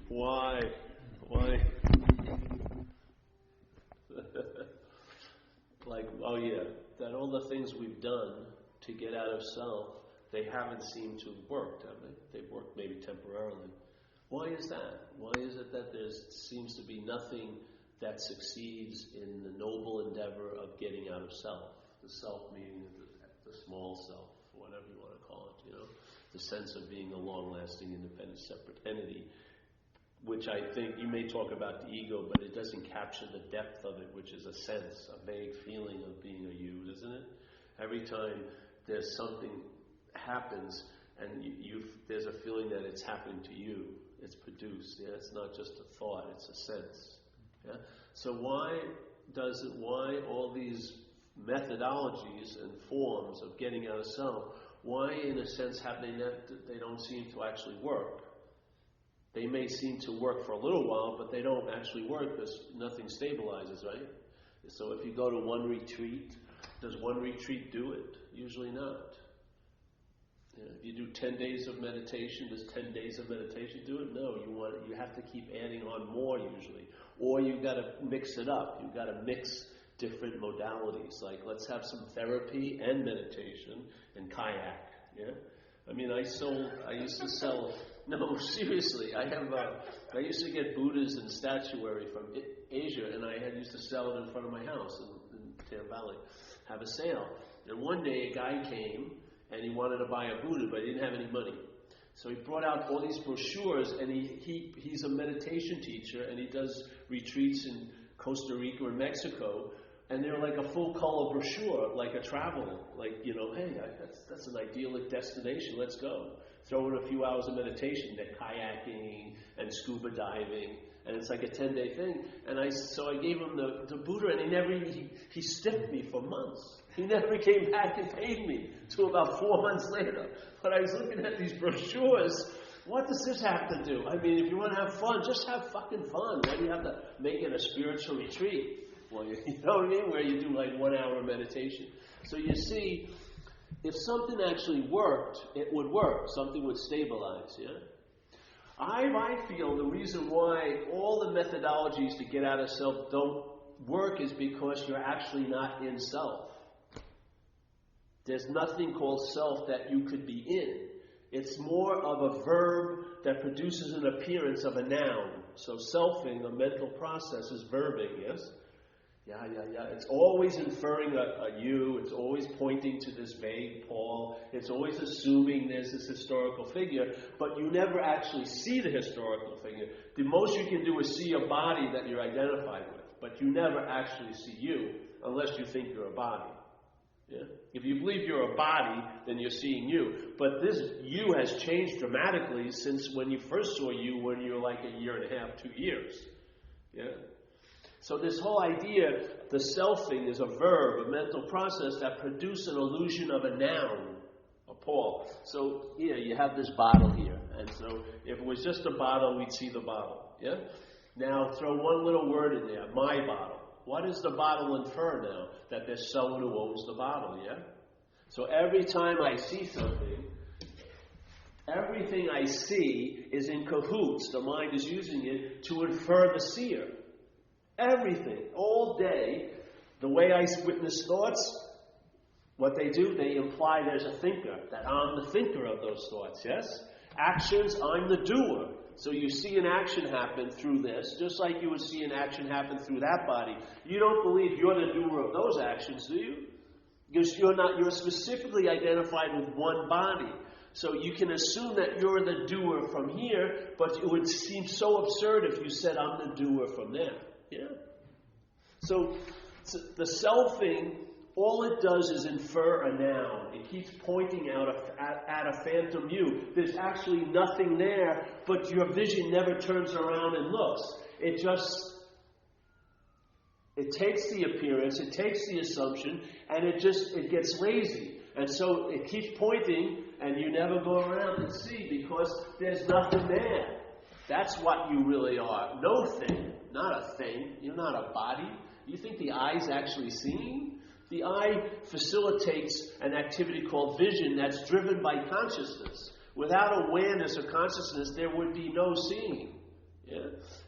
Why? Like, oh yeah, that all the things we've done to get out of self, they haven't seemed to have worked, have they? They've worked maybe temporarily. Why is that? Why is it that there seems to be nothing that succeeds in the noble endeavor of getting out of self? The self meaning the small self, whatever you want to call it, the sense of being a long-lasting, independent, separate entity, which I think you may talk about the ego, but it doesn't capture the depth of it, which is a sense, a vague feeling of being a you, isn't it? Every time there's something happens and there's a feeling that it's happening to you, it's produced. Yeah, it's not just a thought; it's a sense. Yeah. So why all these methodologies and forms of getting out of self? Why, in a sense, they don't seem to actually work? They may seem to work for a little while, but they don't actually work because nothing stabilizes, right? So if you go to one retreat, does one retreat do it? Usually not. If you do 10 days of meditation, does 10 days of meditation do it? No, you have to keep adding on more usually. Or you've got to mix it up. You've got to mix different modalities. Like, let's have some therapy and meditation and kayak. Yeah? I mean, I used to sell, no, seriously, I used to get Buddhas and statuary from Asia, and I used to sell it in front of my house in Tam Valley, have a sale. And one day a guy came, and he wanted to buy a Buddha, but he didn't have any money. So he brought out all these brochures, and he's a meditation teacher, and he does retreats in Costa Rica or Mexico, and they're like a full color brochure, like a travel, like, hey, that's an idyllic destination, let's go. Throw in a few hours of meditation, they're kayaking and scuba diving, and it's like a 10-day thing. And so I gave him the Buddha, and he stiffed me for months. He never came back and paid me till about 4 months later. But I was looking at these brochures. What does this have to do? I mean, if you want to have fun, just have fucking fun. Why do you have to make it a spiritual retreat? Well, you know what I mean? Where you do like 1 hour meditation. So you see, if something actually worked, it would work. Something would stabilize, yeah? I feel the reason why all the methodologies to get out of self don't work is because you're actually not in self. There's nothing called self that you could be in. It's more of a verb that produces an appearance of a noun. So selfing, a mental process, is verbing, yes? Yeah. It's always inferring a you. It's always pointing to this vague Paul. It's always assuming there's this historical figure, but you never actually see the historical figure. The most you can do is see a body that you're identified with, but you never actually see you unless you think you're a body. Yeah? If you believe you're a body, then you're seeing you. But this you has changed dramatically since when you first saw you when you were like 1.5 years, 2 years. Yeah? So this whole idea, the selfing is a verb, a mental process that produces an illusion of a noun, a Paul. So here, you have this bottle here. And so if it was just a bottle, we'd see the bottle. Yeah? Now throw one little word in there, my bottle. What does the bottle infer now? That there's someone who owns the bottle, yeah? So every time I see something, everything I see is in cahoots. The mind is using it to infer the seer. Everything, all day, the way I witness thoughts, what they do, they imply there's a thinker, that I'm the thinker of those thoughts, yes? Actions, I'm the doer. So you see an action happen through this, just like you would see an action happen through that body. You don't believe you're the doer of those actions, do you? Because you're specifically identified with one body. So you can assume that you're the doer from here, but it would seem so absurd if you said, I'm the doer from there. Yeah? So the selfing, all it does is infer a noun. It keeps pointing out at a phantom you. There's actually nothing there, but your vision never turns around and looks. It takes the appearance, it takes the assumption, and it gets lazy. And so it keeps pointing, and you never go around and see because there's nothing there. That's what you really are. No thing, not a thing. You're not a body. You think the eye's actually seeing? The eye facilitates an activity called vision that's driven by consciousness. Without awareness or consciousness, there would be no seeing.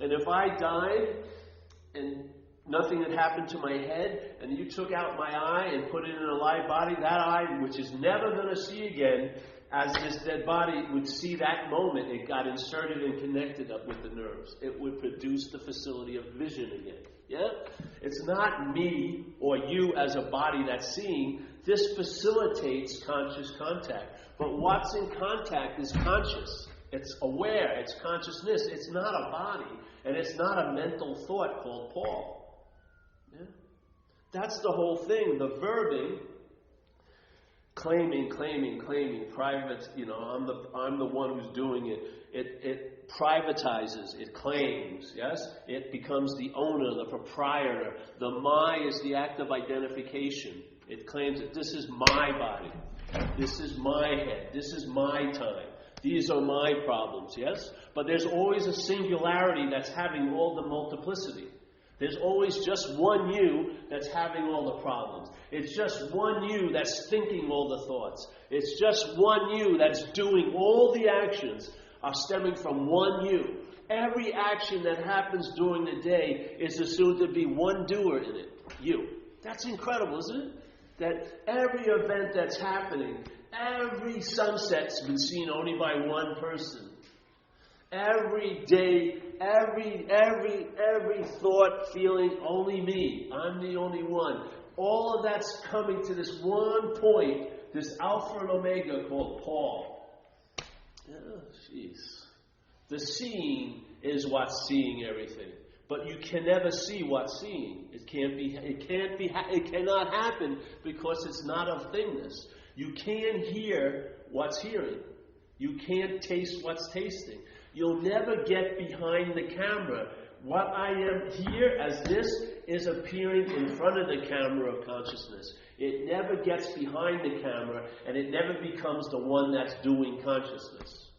And if I died and nothing had happened to my head, and you took out my eye and put it in a live body, that eye, which is never going to see again, as this dead body would see that moment, it got inserted and connected up with the nerves. It would produce the facility of vision again. Yeah? It's not me or you as a body that's seeing. This facilitates conscious contact. But what's in contact is conscious. It's aware. It's consciousness. It's not a body. And it's not a mental thought called Paul. Yeah? That's the whole thing. The verbing, claiming, private, I'm the one who's doing it. It privatizes, it claims, yes? It becomes the owner, the proprietor. The my is the act of identification. It claims that this is my body. This is my head. This is my time. These are my problems, yes? But there's always a singularity that's having all the multiplicity. There's always just one you that's having all the problems. It's just one you that's thinking all the thoughts. It's just one you that's doing all the actions are stemming from one you. Every action that happens during the day is assumed to be one doer in it, you. That's incredible, isn't it? That every event that's happening, every sunset's been seen only by one person. Every day, every thought, feeling, only me. I'm the only one. All of that's coming to this one point, this Alpha and Omega called Paul. Oh, jeez. The seeing is what's seeing everything. But you can never see what's seeing. It cannot happen because it's not of thingness. You can't hear what's hearing. You can't taste what's tasting. You'll never get behind the camera. What I am here as this is appearing in front of the camera of consciousness. It never gets behind the camera, and it never becomes the one that's doing consciousness.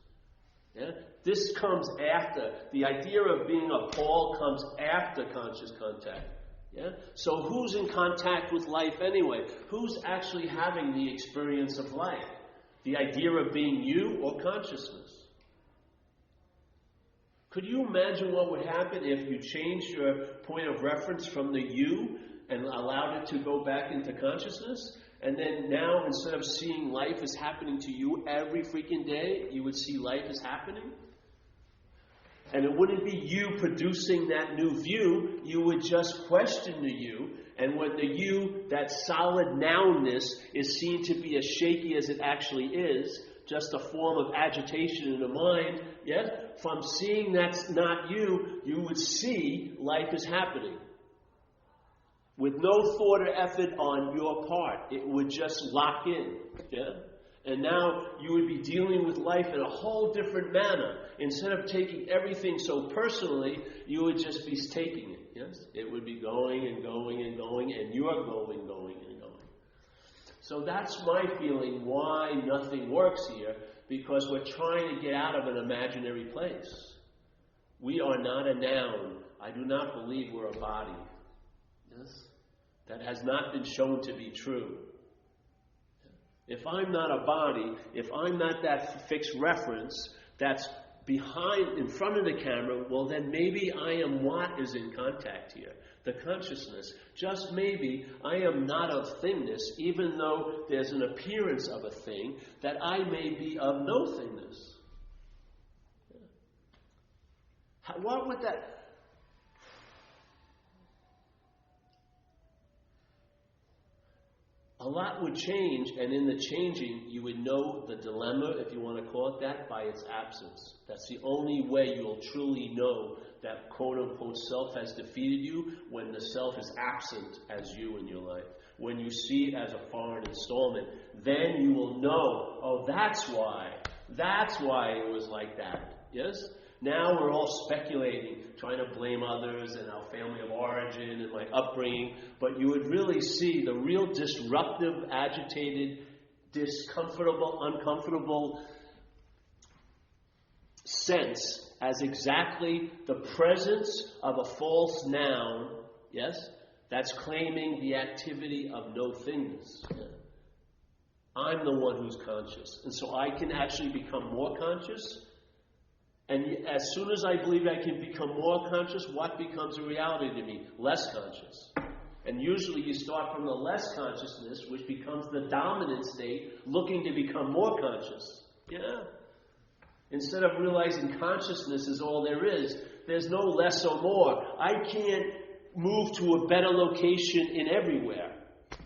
Yeah? This comes after. The idea of being a Paul comes after conscious contact. Yeah? So who's in contact with life anyway? Who's actually having the experience of life? The idea of being you or consciousness? Could you imagine what would happen if you changed your point of reference from the you and allowed it to go back into consciousness? And then now, instead of seeing life as happening to you every freaking day, you would see life as happening? And it wouldn't be you producing that new view. You would just question the you. And when the you, that solid nounness, is seen to be as shaky as it actually is, just a form of agitation in the mind, yes? From seeing that's not you, you would see life is happening. With no thought or effort on your part. It would just lock in. Yeah? And now you would be dealing with life in a whole different manner. Instead of taking everything so personally, you would just be taking it. Yes? It would be going and going and going, and you are going and going. So that's my feeling why nothing works here, because we're trying to get out of an imaginary place. We are not a noun. I do not believe we're a body. Yes? That has not been shown to be true. If I'm not a body, if I'm not that fixed reference that's behind, in front of the camera, well then maybe I am what is in contact here. The consciousness. Just maybe I am not of thingness, even though there's an appearance of a thing, that I may be of no thingness. What would that... A lot would change, and in the changing, you would know the dilemma, if you want to call it that, by its absence. That's the only way you'll truly know that quote-unquote self has defeated you, when the self is absent as you in your life. When you see it as a foreign installment, then you will know, oh, that's why it was like that. Yes? Now we're all speculating, trying to blame others and our family of origin and my upbringing, but you would really see the real disruptive, agitated, uncomfortable sense as exactly the presence of a false noun, yes, that's claiming the activity of no thingness. Yeah. I'm the one who's conscious. And so I can actually become more conscious And as soon as I believe I can become more conscious, what becomes a reality to me? Less conscious. And usually you start from the less consciousness, which becomes the dominant state, looking to become more conscious. Yeah. Instead of realizing consciousness is all there is, there's no less or more. I can't move to a better location in everywhere.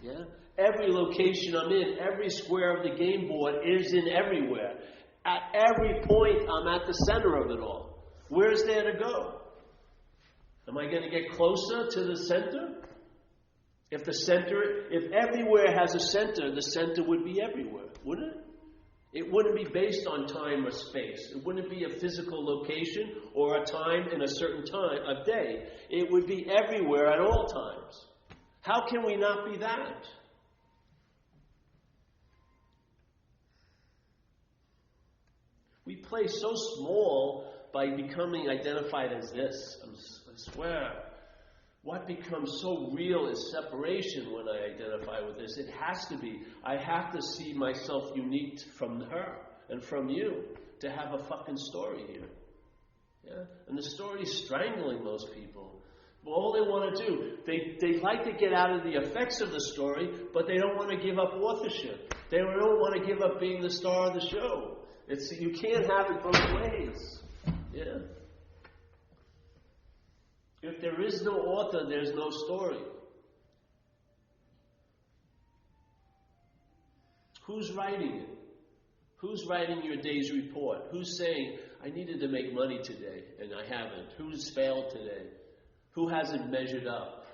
Yeah? Every location I'm in, every square of the game board is in everywhere. At every point, I'm at the center of it all. Where's there to go? Am I going to get closer to the center? If everywhere has a center, the center would be everywhere, wouldn't it? It wouldn't be based on time or space. It wouldn't be a physical location or a time in a certain time of day. It would be everywhere at all times. How can we not be that? We play so small by becoming identified as this. I swear. What becomes so real is separation when I identify with this. It has to be. I have to see myself unique from her and from you to have a fucking story here. Yeah? And the story is strangling most people. Well, all they want to do, they like to get out of the effects of the story, but they don't want to give up authorship. They don't want to give up being the star of the show. You can't have it both ways. Yeah. If there is no author, there's no story. Who's writing it? Who's writing your day's report? Who's saying, I needed to make money today, and I haven't? Who's failed today? Who hasn't measured up?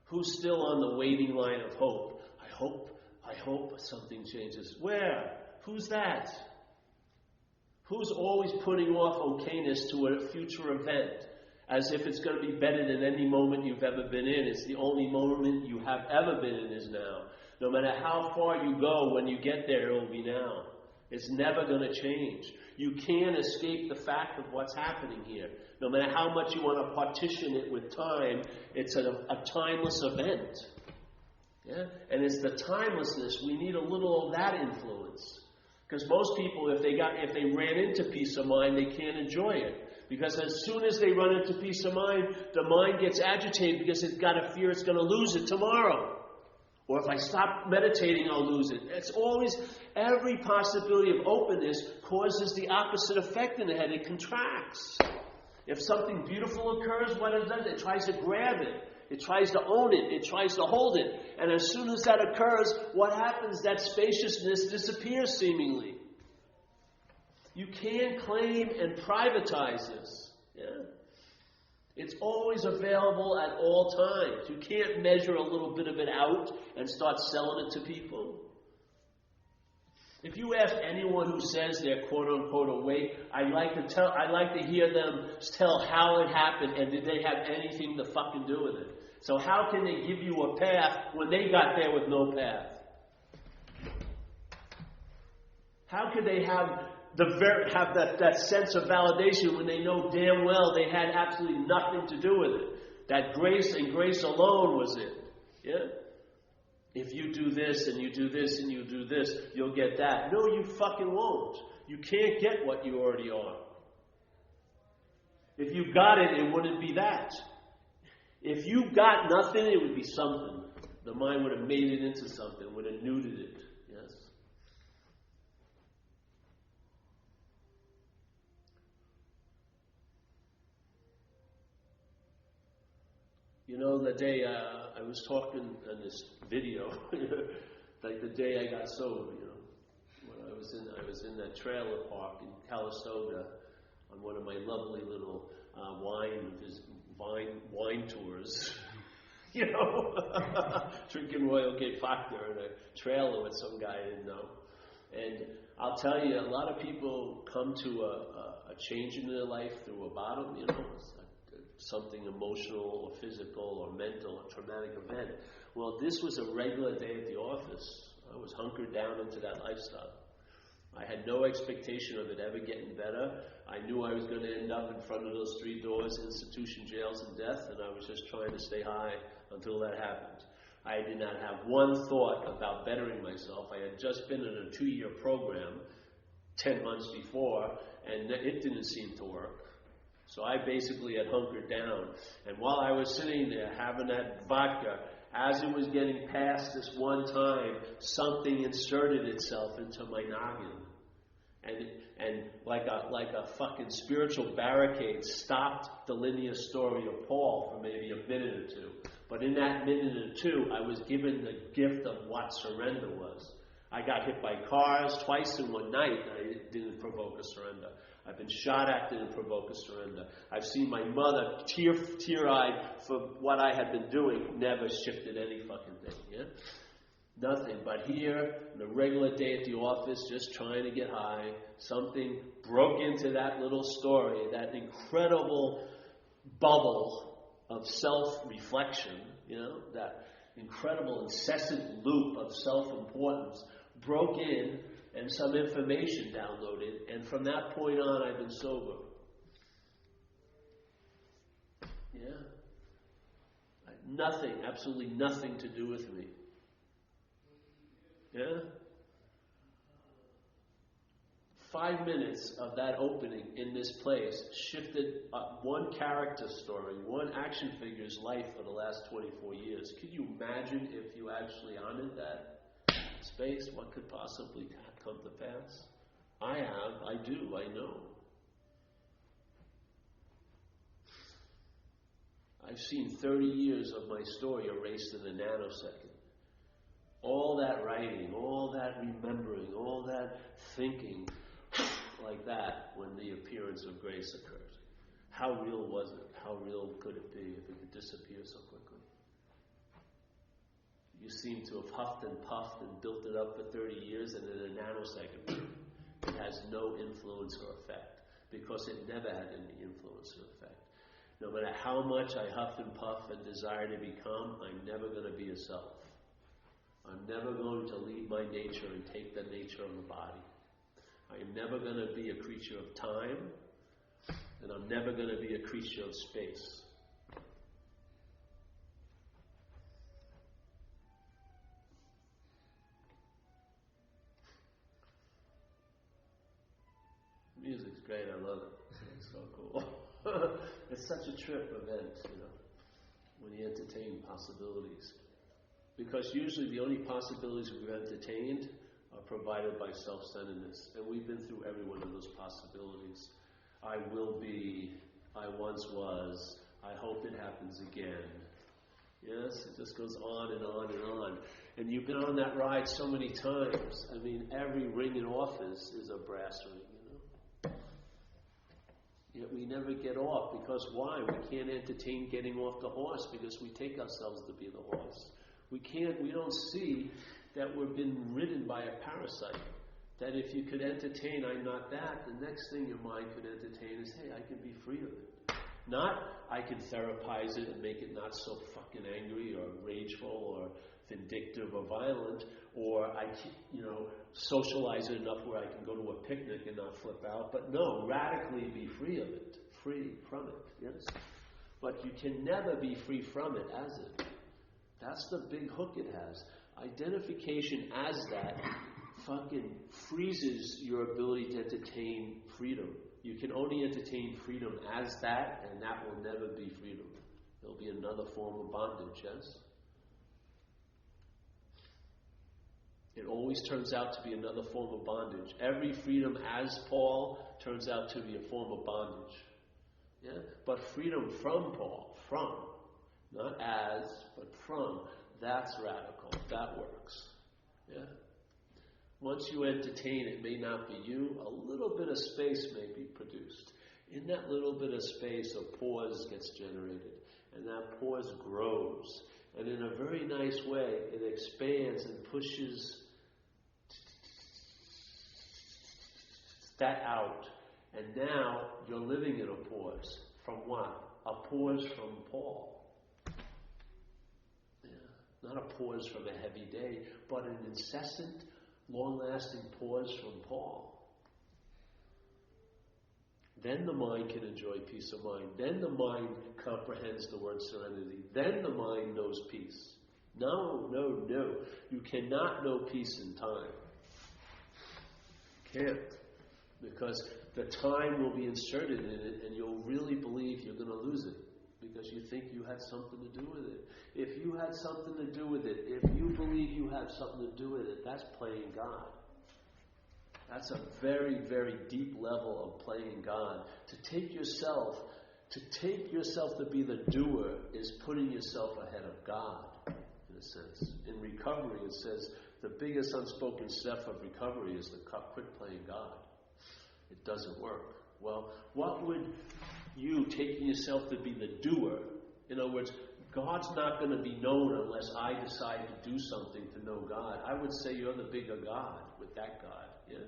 Who's still on the waiting line of hope? I hope something changes. Where? Who's that? Who's always putting off okayness to a future event as if it's going to be better than any moment you've ever been in? It's the only moment you have ever been in is now. No matter how far you go, when you get there, it will be now. It's never going to change. You can't escape the fact of what's happening here. No matter how much you want to partition it with time, it's a timeless event. Yeah? And it's the timelessness. We need a little of that influence. Because most people, if they ran into peace of mind, they can't enjoy it. Because as soon as they run into peace of mind, the mind gets agitated because it's got a fear it's going to lose it tomorrow. Or if I stop meditating, I'll lose it. It's always, every possibility of openness causes the opposite effect in the head. It contracts. If something beautiful occurs, what it does, it tries to grab it. It tries to own it. It tries to hold it. And as soon as that occurs, what happens? That spaciousness disappears seemingly. You can't claim and privatize this. Yeah? It's always available at all times. You can't measure a little bit of it out and start selling it to people. If you ask anyone who says they're quote-unquote awake, I'd like to hear them tell how it happened and did they have anything to fucking do with it. So how can they give you a path when they got there with no path? How could they have that sense of validation when they know damn well they had absolutely nothing to do with it? That grace and grace alone was it. Yeah? If you do this and you do this and you do this, you'll get that. No, you fucking won't. You can't get what you already are. If you got it, it wouldn't be that. If you got nothing, it would be something. The mind would have made it into something, would have nuded it. Yes? You know, the day I was talking in this video, like the day I got sober, you know, when I was in that trailer park in Calistoga on one of my lovely little wine tours, you know, drinking Royal Cape Vodka in a trailer with some guy I didn't know. And I'll tell you, a lot of people come to a change in their life through a bottom, you know, something emotional or physical or mental, a traumatic event. Well, this was a regular day at the office. I was hunkered down into that lifestyle. I had no expectation of it ever getting better. I knew I was going to end up in front of those 3 doors, institution, jails, and death, and I was just trying to stay high until that happened. I did not have one thought about bettering myself. I had just been in a 2-year program 10 months before, and it didn't seem to work. So I basically had hunkered down. And while I was sitting there having that vodka, as it was getting past this one time, something inserted itself into my noggin. And like a fucking spiritual barricade stopped the linear story of Paul for maybe a minute or two. But in that minute or two, I was given the gift of what surrender was. I got hit by cars twice in one night. I didn't provoke a surrender. I've been shot at, didn't provoke a surrender. I've seen my mother tear-eyed for what I had been doing, never shifted any fucking thing. Yeah? Nothing. But here, on a regular day at the office, just trying to get high, something broke into that little story, that incredible bubble of self-reflection, that incredible incessant loop of self-importance broke in, and some information downloaded, and from that point on, I've been sober. Yeah? Nothing, absolutely nothing to do with me. Yeah? 5 minutes of that opening in this place shifted one character story, one action figure's life for the last 24 years. Could you imagine if you actually honored that space? What could possibly come to pass? I do, I know. I've seen 30 years of my story erased in a nanosecond. All that writing, all that remembering, all that thinking, like that, when the appearance of grace occurred. How real was it? How real could it be if it could disappear so quickly? You seem to have huffed and puffed and built it up for 30 years, and in a nanosecond, it has no influence or effect, because it never had any influence or effect. No matter how much I huff and puff and desire to become, I'm never going to be a self. I'm never going to leave my nature and take the nature of a body. I am never going to be a creature of time, and I'm never going to be a creature of space. Music's great, I love it. It's so cool. It's such a trip event, when you entertain possibilities. Because usually the only possibilities we've entertained are provided by self-centeredness. And we've been through every one of those possibilities. I will be, I once was, I hope it happens again. Yes, it just goes on and on and on. And you've been on that ride so many times. I mean, every ring in office is a brass ring, Yet we never get off, because why? We can't entertain getting off the horse, because we take ourselves to be the horse. We don't see that we've been ridden by a parasite. That if you could entertain, I'm not that, the next thing your mind could entertain is, hey, I can be free of it. Not, I can therapize it and make it not so fucking angry or rageful or vindictive or violent, or I can, socialize it enough where I can go to a picnic and not flip out. But no, radically be free of it, free from it, yes? But you can never be free from it as it. That's the big hook it has. Identification as that fucking freezes your ability to entertain freedom. You can only entertain freedom as that, and that will never be freedom. It'll be another form of bondage, yes? It always turns out to be another form of bondage. Every freedom as Paul turns out to be a form of bondage. Yeah? But freedom from Paul, from, not as, but from, that's radical. That works. Yeah? Once you entertain, it may not be you. A little bit of space may be produced. In that little bit of space, a pause gets generated. And that pause grows. And in a very nice way, it expands and pushes that out. And now you're living in a pause. From what? A pause from Paul. Yeah. Not a pause from a heavy day, but an incessant, long-lasting pause from Paul. Then the mind can enjoy peace of mind. Then the mind comprehends the word serenity. Then the mind knows peace. No. You cannot know peace in time. Can't. Because the time will be inserted in it and you'll really believe you're going to lose it. Because you think you had something to do with it. If you had something to do with it, if you believe you have something to do with it, that's playing God. That's a very, very deep level of playing God. To take yourself to be the doer is putting yourself ahead of God, in a sense. In recovery, it says the biggest unspoken step of recovery is to quit playing God. It doesn't work. Well, what would you taking yourself to be the doer? In other words, God's not going to be known unless I decide to do something to know God. I would say you're the bigger God with that God. Yeah?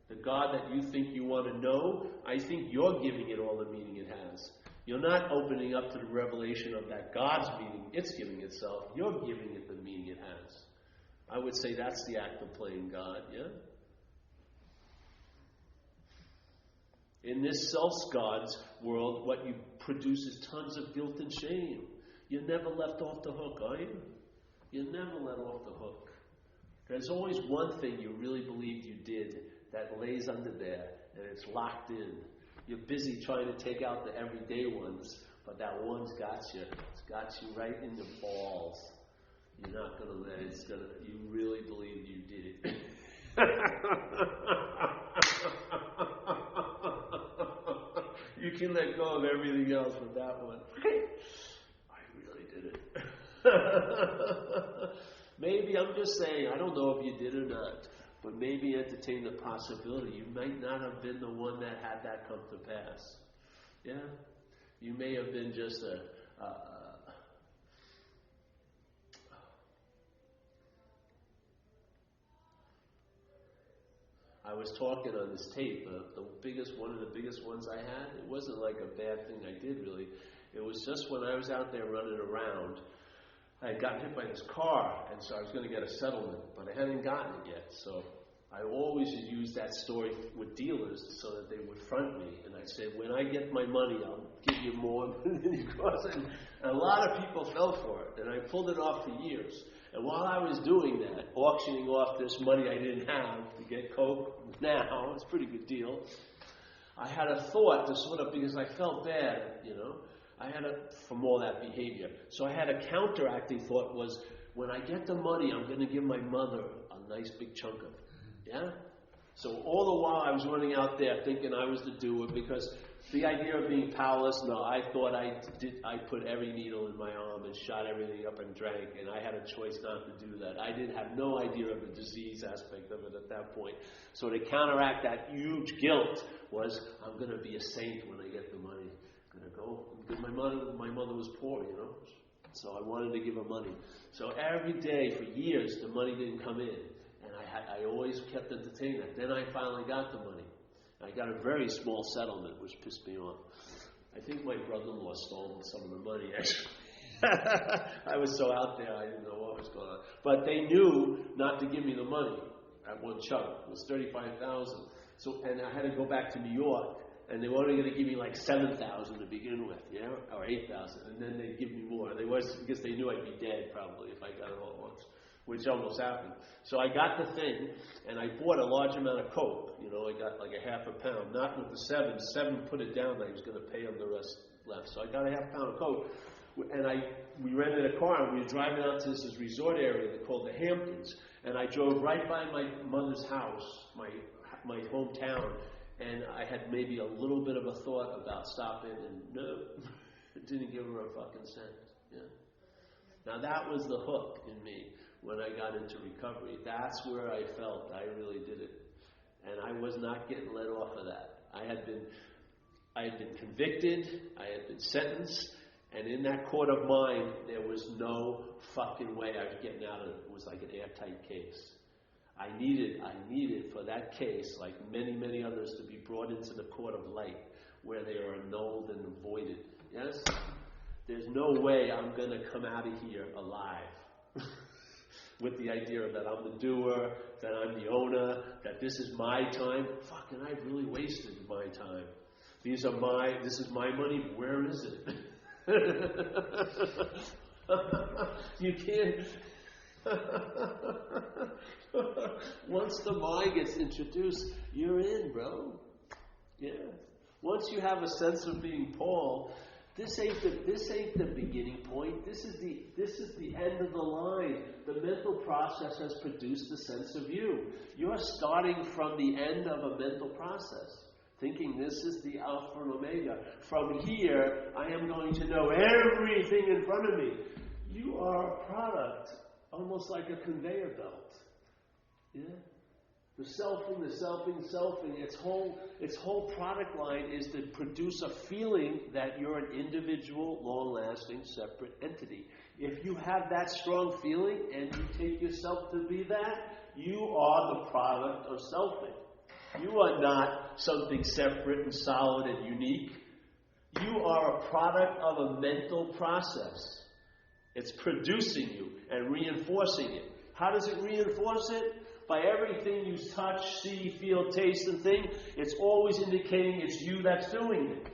The God that you think you want to know, I think you're giving it all the meaning it has. You're not opening up to the revelation of that God's meaning it's giving itself. You're giving it the meaning it has. I would say that's the act of playing God, yeah? In this self-God's world, what you produce is tons of guilt and shame. You're never left off the hook, are you? You're never let off the hook. There's always one thing you really believed you did that lays under there, and it's locked in. You're busy trying to take out the everyday ones, but that one's got you. It's got you right in the balls. You're not going to let it. You really believe you did it. You can let go of everything else but that one. I really did it. Maybe, I'm just saying, I don't know if you did or not, but maybe entertain the possibility you might not have been the one that had that come to pass. Yeah? You may have been just I was talking on this tape, one of the biggest ones I had, it wasn't like a bad thing I did really. It was just when I was out there running around, I had gotten hit by this car, and so I was going to get a settlement, but I hadn't gotten it yet. So I always used that story with dealers so that they would front me. And I'd say, when I get my money, I'll give you more than you cost. And a lot of people fell for it, and I pulled it off for years. And while I was doing that, auctioning off this money I didn't have to get Coke now, it's a pretty good deal, I had a thought to sort of, because I felt bad, from all that behavior. So I had a counteracting thought was, when I get the money, I'm going to give my mother a nice big chunk of it. Yeah? So all the while I was running out there thinking I was the doer, because the idea of being powerless, no, I thought I put every needle in my arm and shot everything up and drank, and I had a choice not to do that. I didn't have no idea of the disease aspect of it at that point. So to counteract that huge guilt was, I'm going to be a saint when I get the money. I'm going to go, because my mother was poor, so I wanted to give her money. So every day for years, the money didn't come in. And I always kept entertaining that. Then I finally got the money. I got a very small settlement, which pissed me off. I think my brother-in-law stole some of the money, actually. I was so out there, I didn't know what was going on. But they knew not to give me the money at one chunk. It was $35,000. So, and I had to go back to New York, and they were only going to give me like $7,000 to begin with, or $8,000, and then they'd give me more. Because they knew I'd be dead probably if I got it all at once, which almost happened. So I got the thing, and I bought a large amount of Coke. I got like a half a pound, not with the seven. Seven put it down, I was going to pay them the rest left. So I got a half pound of Coke, and we rented a car, and we were driving out to this resort area called the Hamptons, and I drove right by my mother's house, my hometown, and I had maybe a little bit of a thought about stopping, and no, didn't give her a fucking cent. Yeah. Now that was the hook in me when I got into recovery. That's where I felt I really did it. And I was not getting let off of that. I had been convicted, I had been sentenced, and in that court of mine, there was no fucking way I was getting out of it. It was like an airtight case. I needed for that case, like many, many others, to be brought into the court of light, where they are annulled and avoided. Yes? There's no way I'm going to come out of here alive. With the idea that I'm the doer, that I'm the owner, that this is my time. Fucking, I've really wasted my time. This is my money. Where is it? You can't. Once the mind gets introduced, you're in, bro. Yeah. Once you have a sense of being Paul, this ain't the beginning point. This is the end of the line. The mental process has produced a sense of you. You're starting from the end of a mental process, thinking this is the Alpha and Omega. From here, I am going to know everything in front of me. You are a product, almost like a conveyor belt. Yeah? The selfing, its whole product line is to produce a feeling that you're an individual, long-lasting, separate entity. If you have that strong feeling and you take yourself to be that, you are the product of selfing. You are not something separate and solid and unique. You are a product of a mental process. It's producing you and reinforcing it. How does it reinforce it? By everything you touch, see, feel, taste, and think, it's always indicating it's you that's doing it.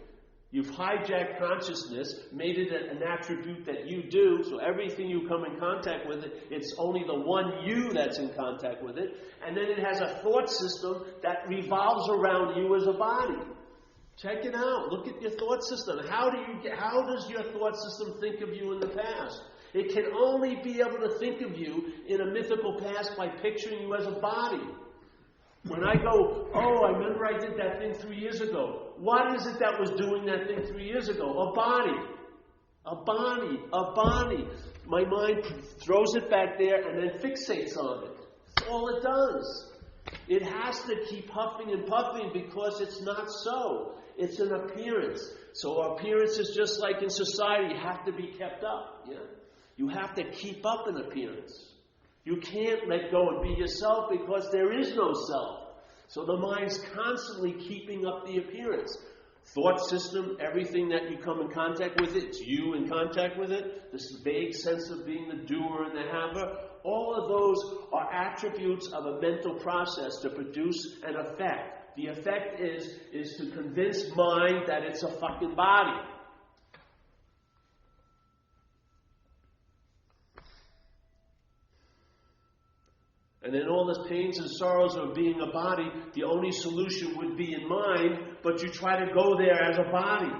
You've hijacked consciousness, made it an attribute that you do, so everything you come in contact with it's only the one you that's in contact with it, and then it has a thought system that revolves around you as a body. Check it out. Look at your thought system. How does your thought system think of you in the past? It can only be able to think of you in a mythical past by picturing you as a body. When I go, I remember I did that thing 3 years ago. What is it that was doing that thing 3 years ago? A body. A body. A body. My mind throws it back there and then fixates on it. That's all it does. It has to keep huffing and puffing because it's not so. It's an appearance. So appearance is just like in society. You have to be kept up. Yeah? You have to keep up an appearance. You can't let go and be yourself because there is no self. So the mind's constantly keeping up the appearance. Thought system, everything that you come in contact with, it's you in contact with it. This vague sense of being the doer and the haver. All of those are attributes of a mental process to produce an effect. The effect is to convince mind that it's a fucking body. And then all the pains and sorrows of being a body, the only solution would be in mind, but you try to go there as a body.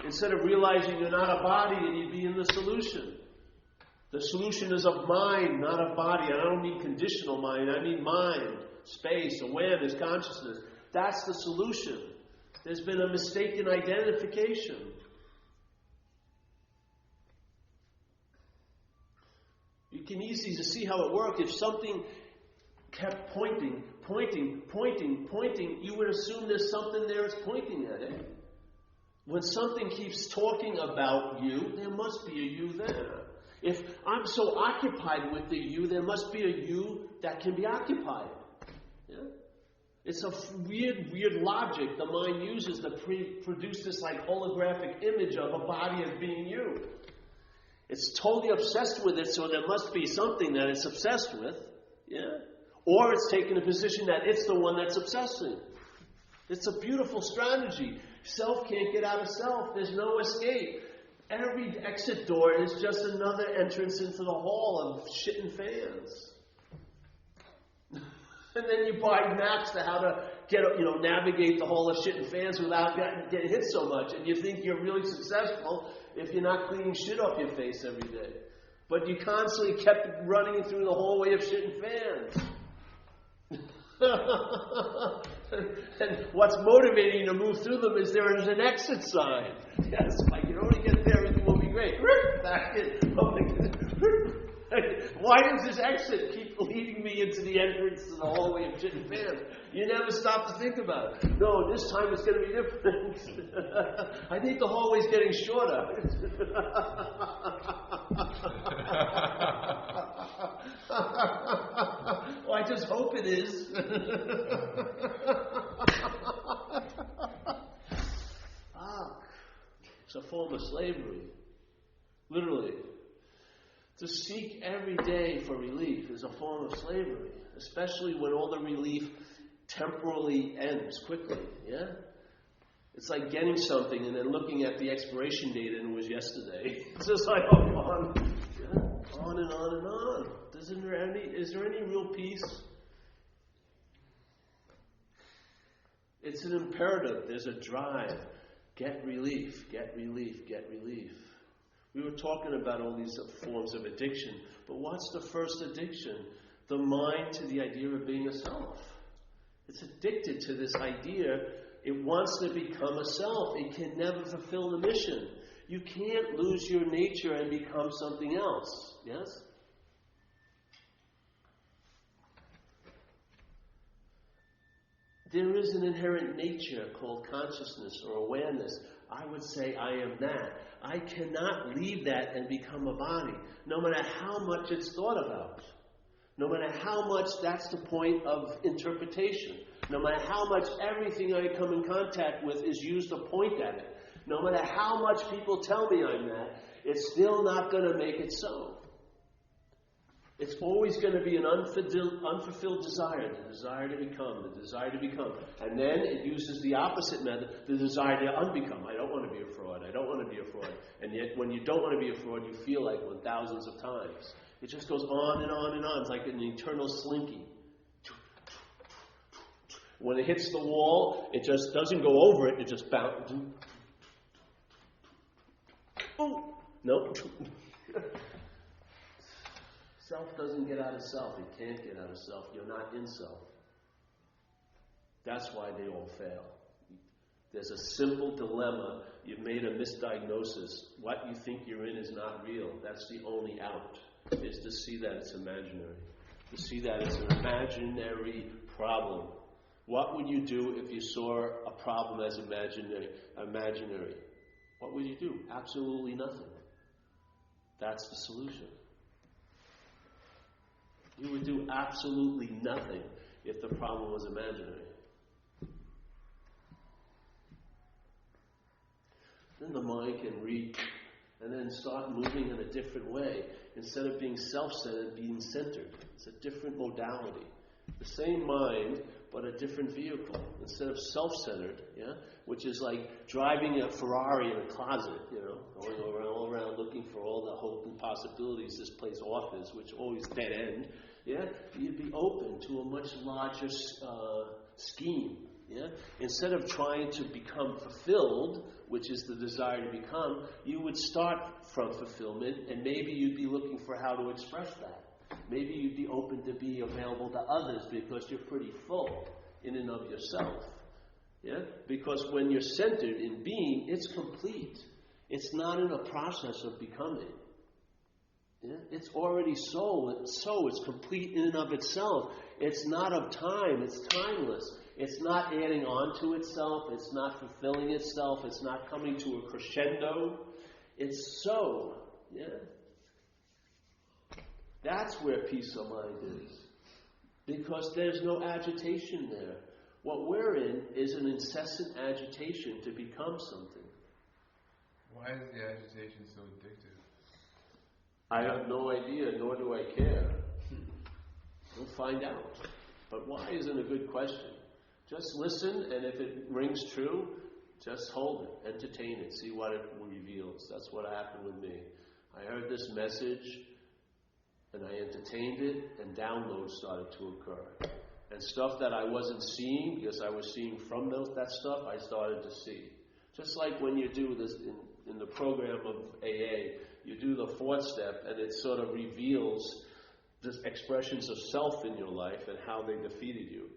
Instead of realizing you're not a body and you'd be in the solution. The solution is of mind, not of body. And I don't mean conditional mind, I mean mind, space, awareness, consciousness. That's the solution. There's been a mistaken identification. You can easily see how it works. If something kept pointing, you would assume there's something there that's pointing at it. When something keeps talking about you, there must be a you there. If I'm so occupied with the you, there must be a you that can be occupied. Yeah? It's a weird logic the mind uses to produce this like holographic image of a body as being you. It's totally obsessed with it, so there must be something that it's obsessed with. Yeah? Or it's taking a position that it's the one that's obsessing. It's a beautiful strategy. Self can't get out of self. There's no escape. Every exit door is just another entrance into the hall of shit and fans. And then you buy maps to how to navigate the hall of shit and fans without getting hit so much. And you think you're really successful if you're not cleaning shit off your face every day. But you constantly kept running through the hallway of shit and fans. And what's motivating you to move through them is there is an exit sign. Yes, if I can only get there, everything will be great. Back in. Why does this exit keep leading me into the entrance to the hallway of shit and fans? You never stop to think about it. No, this time it's going to be different. I think the hallway's getting shorter. Well, I just hope it is. It's a form of slavery. Literally. To seek every day for relief is a form of slavery, especially when all the relief temporally ends quickly, yeah? It's like getting something and then looking at the expiration date and it was yesterday. It's just like, on and on and on. Is there any real peace? It's an imperative. There's a drive. Get relief, get relief, get relief. We were talking about all these forms of addiction, but what's the first addiction? The mind to the idea of being a self. It's addicted to this idea. It wants to become a self. It can never fulfill the mission. You can't lose your nature and become something else. Yes? There is an inherent nature called consciousness or awareness. I would say I am that. I cannot leave that and become a body, no matter how much it's thought about. No matter how much that's the point of interpretation. No matter how much everything I come in contact with is used to point at it. No matter how much people tell me I'm that, it's still not going to make it so. It's always going to be an unfulfilled desire, the desire to become, the desire to become. And then it uses the opposite method, the desire to unbecome. I don't want to be a fraud, I don't want to be a fraud. And yet when you don't want to be a fraud, you feel like one thousands of times. It just goes on and on and on. It's like an eternal slinky. When it hits the wall, it just doesn't go over it, it just bounces. Oh, no. Self doesn't get out of self. It can't get out of self. You're not in self. That's why they all fail. There's a simple dilemma. You've made a misdiagnosis. What you think you're in is not real. That's the only out, is to see that it's imaginary. To see that it's an imaginary problem. What would you do if you saw a problem as imaginary? What would you do? Absolutely nothing. That's the solution. You would do absolutely nothing if the problem was imaginary. Then the mind can read and then start moving in a different way. Instead of being self-centered, being centered. It's a different modality. The same mind, but a different vehicle. Instead of self-centered, which is like driving a Ferrari in a closet, going all around looking for all the hope and possibilities this place offers, which always dead end. You'd be open to a much larger scheme. Instead of trying to become fulfilled, which is the desire to become, you would start from fulfillment, and maybe you'd be looking for how to express that. Maybe you'd be open to be available to others because you're pretty full in and of yourself. Because when you're centered in being, it's complete. It's not in a process of becoming. It's already so. It's complete in and of itself. It's not of time. It's timeless. It's not adding on to itself. It's not fulfilling itself. It's not coming to a crescendo. It's so. That's where peace of mind is. Because there's no agitation there. What we're in is an incessant agitation to become something. Why is the agitation so addictive? I have no idea, nor do I care. We'll find out. But why isn't a good question. Just listen, and if it rings true, just hold it, entertain it, see what it reveals. That's what happened with me. I heard this message, and I entertained it, and downloads started to occur. And stuff that I wasn't seeing, because I was seeing from that stuff, I started to see. Just like when you do this in the program of AA, you do the fourth step, and it sort of reveals the expressions of self in your life and how they defeated you.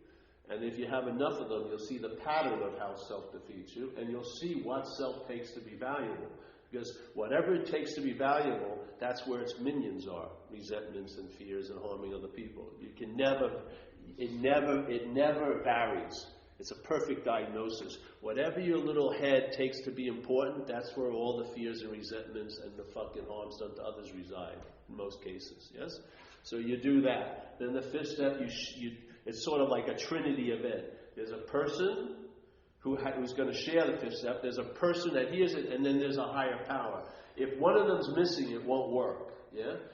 And if you have enough of them, you'll see the pattern of how self defeats you, and you'll see what self takes to be valuable. Because whatever it takes to be valuable, that's where its minions are. Resentments and fears and harming other people. It never varies. It's a perfect diagnosis. Whatever your little head takes to be important, that's where all the fears and resentments and the fucking harms done to others reside, in most cases, yes? So you do that. Then the fifth step, it's sort of like a trinity event. There's a person who's going to share the fifth step. There's a person that hears it, and then there's a higher power. If one of them's missing, it won't work.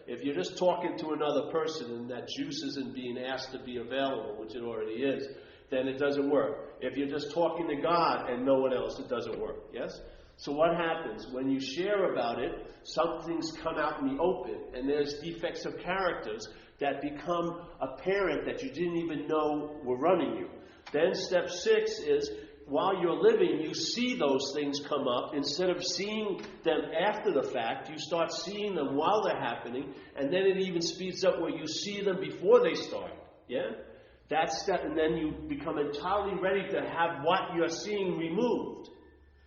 If you're just talking to another person and that juice isn't being asked to be available, which it already is, then it doesn't work. If you're just talking to God and no one else, it doesn't work. Yes? So what happens? When you share about it, some things come out in the open, and there's defects of characters that become apparent that you didn't even know were running you. Then step 6 is, while you're living, you see those things come up. Instead of seeing them after the fact, you start seeing them while they're happening, and then it even speeds up where you see them before they start. Yeah? That's step, and then you become entirely ready to have what you're seeing removed.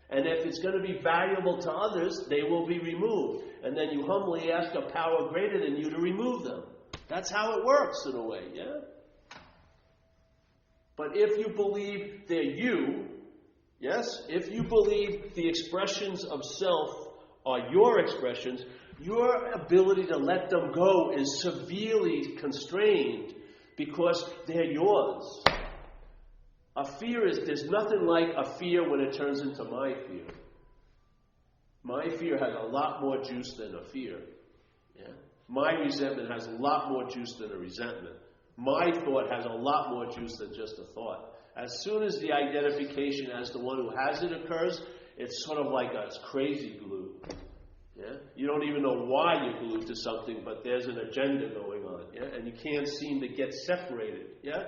And if it's going to be valuable to others, they will be removed. And then you humbly ask a power greater than you to remove them. That's how it works in a way, yeah? But if you believe they're you, yes, if you believe the expressions of self are your expressions, your ability to let them go is severely constrained because they're yours. A fear is, there's nothing like a fear when it turns into my fear. My fear has a lot more juice than a fear. Yeah? My resentment has a lot more juice than a resentment. My thought has a lot more juice than just a thought. As soon as the identification as the one who has it occurs, it's sort of like a crazy glue. Yeah? You don't even know why you're glued to something, but there's an agenda going on. Yeah? And you can't seem to get separated. Yeah?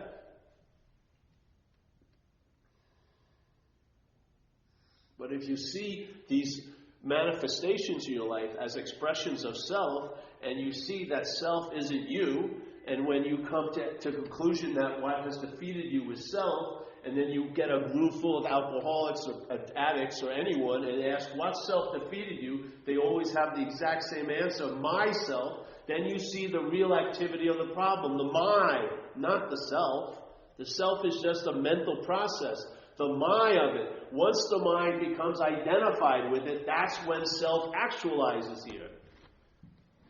But if you see these manifestations in your life as expressions of self, and you see that self isn't you, and when you come to conclusion that what has defeated you is self, and then you get a room full of alcoholics or addicts or anyone and ask what self defeated you, they always have the exact same answer, myself. Then you see the real activity of the problem, the mind, not the self. The self is just a mental process. The my of it, once the mind becomes identified with it, that's when self actualizes here.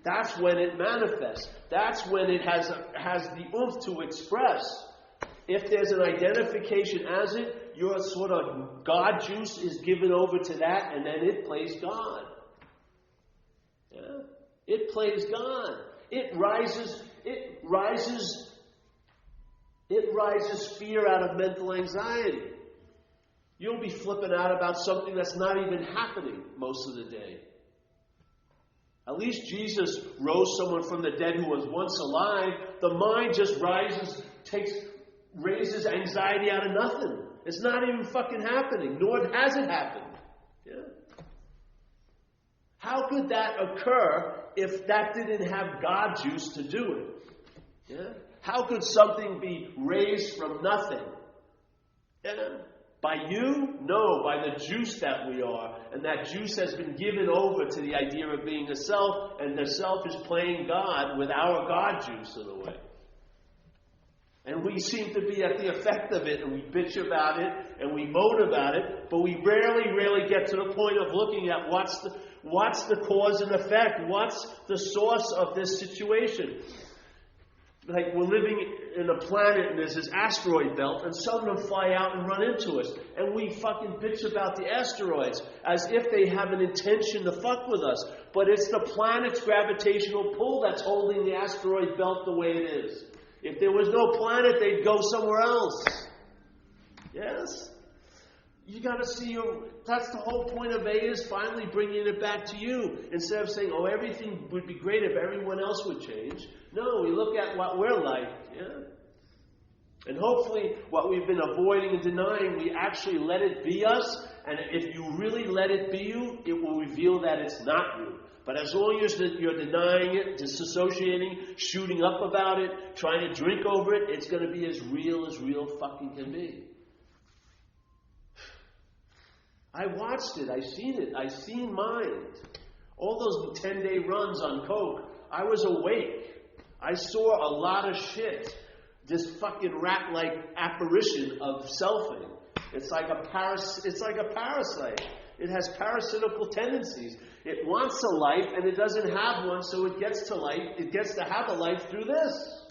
That's when it manifests. That's when it has the oomph to express. If there's an identification as it, your sort of God juice is given over to that, and then it plays God. Yeah? It plays God. It rises fear out of mental anxiety. You'll be flipping out about something that's not even happening most of the day. At least Jesus rose someone from the dead who was once alive. The mind just raises anxiety out of nothing. It's not even fucking happening, nor has it happened. Yeah? How could that occur if that didn't have God juice to do it? Yeah? How could something be raised from nothing? Yeah? By you? No, by the juice that we are. And that juice has been given over to the idea of being a self, and the self is playing God with our God juice in a way. And we seem to be at the effect of it, and we bitch about it, and we moan about it, but we rarely get to the point of looking at what's the cause and effect, what's the source of this situation. Like, we're living in a planet and there's this asteroid belt, and some of them fly out and run into us. And we fucking bitch about the asteroids as if they have an intention to fuck with us. But it's the planet's gravitational pull that's holding the asteroid belt the way it is. If there was no planet, they'd go somewhere else. Yes? You got to see that's the whole point of A, is finally bringing it back to you. Instead of saying, oh, everything would be great if everyone else would change. No, we look at what we're like. Yeah? And hopefully what we've been avoiding and denying, we actually let it be us. And if you really let it be you, it will reveal that it's not you. But as long as you're denying it, disassociating, shooting up about it, trying to drink over it, it's going to be as real fucking can be. I watched it. I seen it. I seen mine. All those 10-day runs on coke. I was awake. I saw a lot of shit. This fucking rat-like apparition of selfing. It's like a parasite. It has parasitical tendencies. It wants a life and it doesn't have one, so it gets to life. It gets to have a life through this.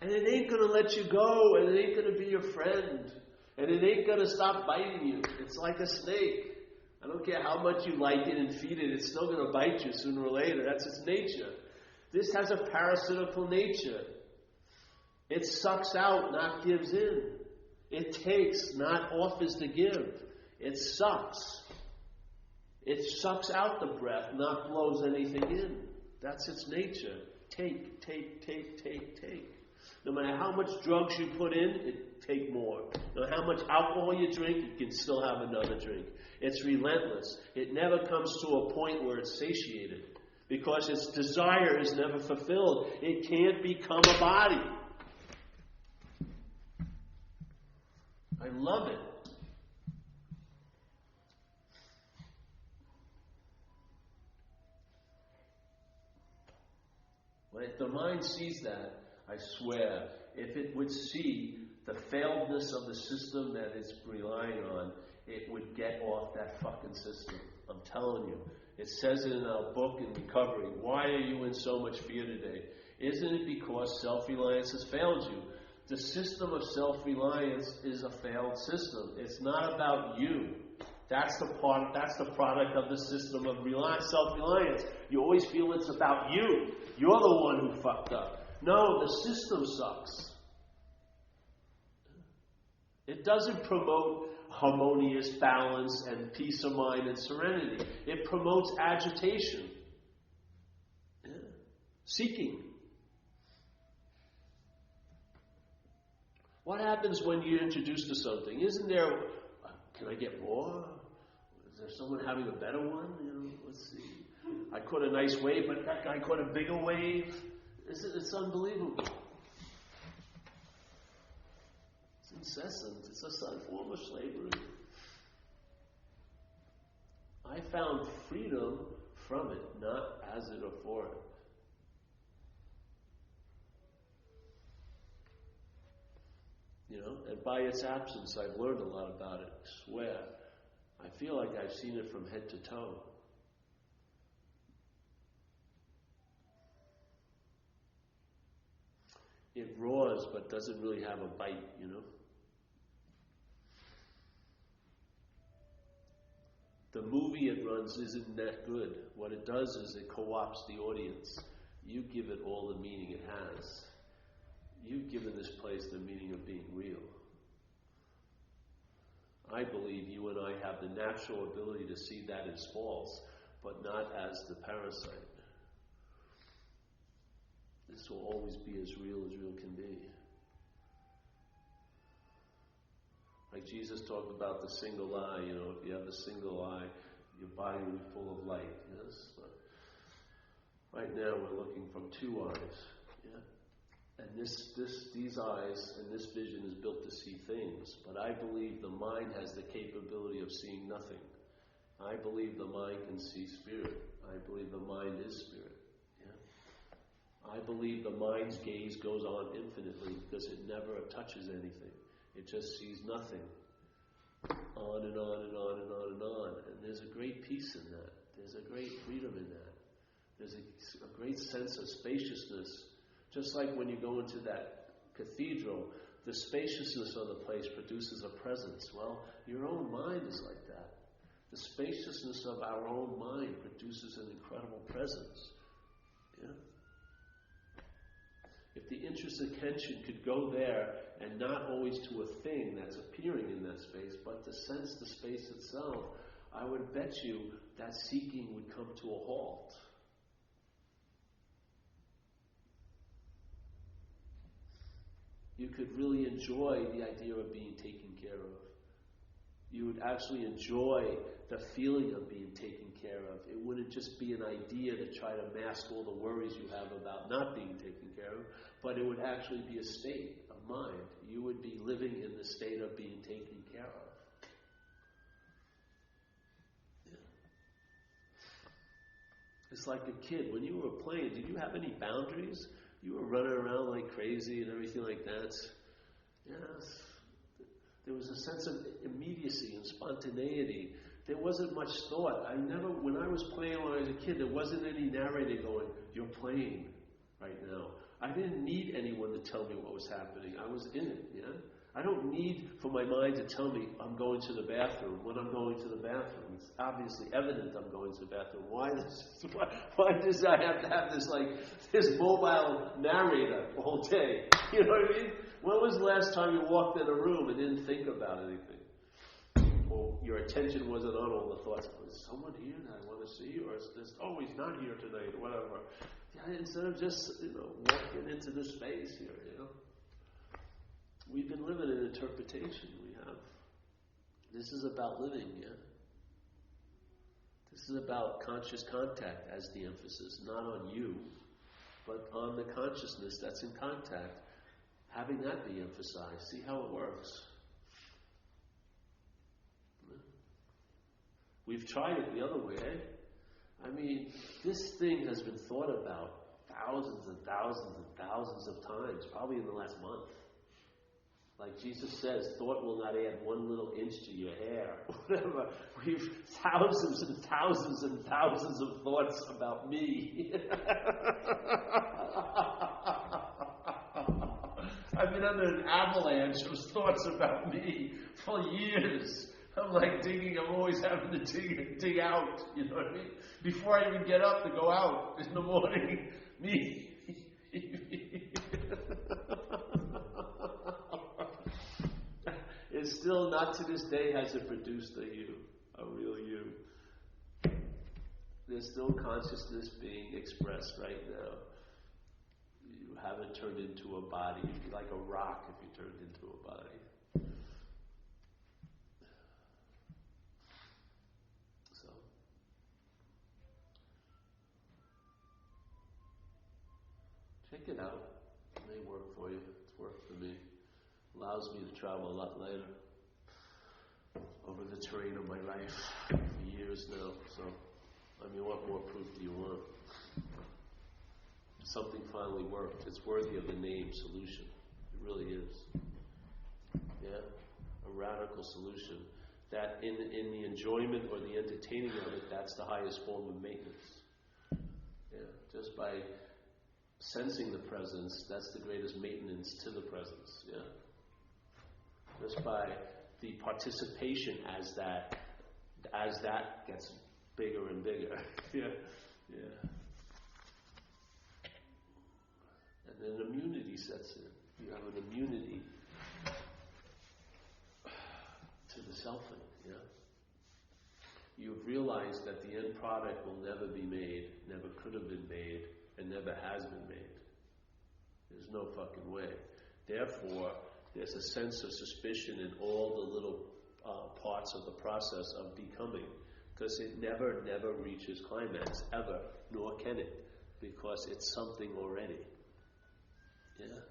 And it ain't going to let you go, and it ain't going to be your friend, and it ain't going to stop biting you. It's like a snake. I don't care how much you like it and feed it, it's still going to bite you sooner or later. That's its nature. This has a parasitical nature. It sucks out, not gives in. It takes, not offers to give. It sucks. It sucks out the breath, not blows anything in. That's its nature. Take. No matter how much drugs you put in, it take more. No matter how much alcohol you drink, you can still have another drink. It's relentless. It never comes to a point where it's satiated because its desire is never fulfilled. It can't become a body. I love it. If the mind sees that, I swear, if it would see the failedness of the system that it's relying on, it would get off that fucking system. I'm telling you. It says it in our book in Recovery. Why are you in so much fear today? Isn't it because self-reliance has failed you? The system of self-reliance is a failed system. It's not about you. That's the product of the system of self-reliance. You always feel it's about you. You're the one who fucked up. No, the system sucks. It doesn't promote harmonious balance and peace of mind and serenity. It promotes agitation. Yeah. Seeking. What happens when you're introduced to something? Isn't there, can I get more? Is there someone having a better one? Let's see. I caught a nice wave, but that guy caught a bigger wave. It's unbelievable. It's incessant. It's a form of slavery. I found freedom from it, not as it or for it. And by its absence, I've learned a lot about it. I swear. I feel like I've seen it from head to toe. It roars, but doesn't really have a bite, The movie it runs isn't that good. What it does is it co-opts the audience. You give it all the meaning it has. You've given this place the meaning of being real. I believe you and I have the natural ability to see that as false, but not as the parasite. This will always be as real can be. Like Jesus talked about the single eye, if you have a single eye, your body will be full of light, yes? But right now we're looking from two eyes, yeah? And these eyes and this vision is built to see things, but I believe the mind has the capability of seeing nothing. I believe the mind can see spirit. I believe the mind is spirit. I believe the mind's gaze goes on infinitely because it never touches anything. It just sees nothing. On and on and on and on and on. And there's a great peace in that. There's a great freedom in that. There's a great sense of spaciousness. Just like when you go into that cathedral, the spaciousness of the place produces a presence. Well, your own mind is like that. The spaciousness of our own mind produces an incredible presence. Yeah? If the interest attention could go there and not always to a thing that's appearing in that space, but to sense the space itself, I would bet you that seeking would come to a halt. You could really enjoy the idea of being taken care of. You would actually enjoy the feeling of being taken care of. It wouldn't just be an idea to try to mask all the worries you have about not being taken care of, but it would actually be a state of mind. You would be living in the state of being taken care of. Yeah. It's like a kid. When you were playing, did you have any boundaries? You were running around like crazy and everything like that. Yes. There was a sense of immediacy and spontaneity. There wasn't much thought. When I was playing when I was a kid, there wasn't any narrator going, "You're playing right now." I didn't need anyone to tell me what was happening. I was in it, yeah? I don't need for my mind to tell me I'm going to the bathroom when I'm going to the bathroom. It's obviously evident I'm going to the bathroom. Why does I have to have this mobile narrator all day? You know what I mean? When was the last time you walked in a room and didn't think about anything? or your attention wasn't on all the thoughts. Is someone here that I want to see, or is this? Oh, he's not here tonight, or whatever. Yeah, instead of just walking into the space here, we've been living in interpretation. We have. This is about living, yeah. This is about conscious contact as the emphasis, not on you, but on the consciousness that's in contact. Having that be emphasized. See how it works. We've tried it the other way, I mean, this thing has been thought about thousands and thousands and thousands of times, probably in the last month. Like Jesus says, thought will not add one little inch to your hair. Whatever. We've thousands and thousands and thousands of thoughts about me. I've been under an avalanche of thoughts about me for years. I'm like digging, I'm always having to dig out, you know what I mean? Before I even get up to go out in the morning, me. It's still not to this day has it produced a you, a real you. There's still consciousness being expressed right now. You haven't turned into a body. You'd be like a rock if you turned into a body. So, check it out. It may work for you. It's worked for me. Allows me to travel a lot later over the terrain of my life for years now. So, I mean, what more proof do you want? Something finally worked. It's worthy of the name solution. It really is. Yeah, a radical solution. That in the enjoyment or the entertaining of it, that's the highest form of maintenance. Yeah, just by sensing the presence, that's the greatest maintenance to the presence. Yeah. Just by the participation as that gets bigger and bigger. Yeah. And then immunity sets in. You have an immunity to the selfing, yeah. You've realized that the end product will never be made, never could have been made, and never has been made. There's no fucking way. Therefore, there's a sense of suspicion in all the little parts of the process of becoming, because it never reaches climax, ever, nor can it, because it's something already. Yeah?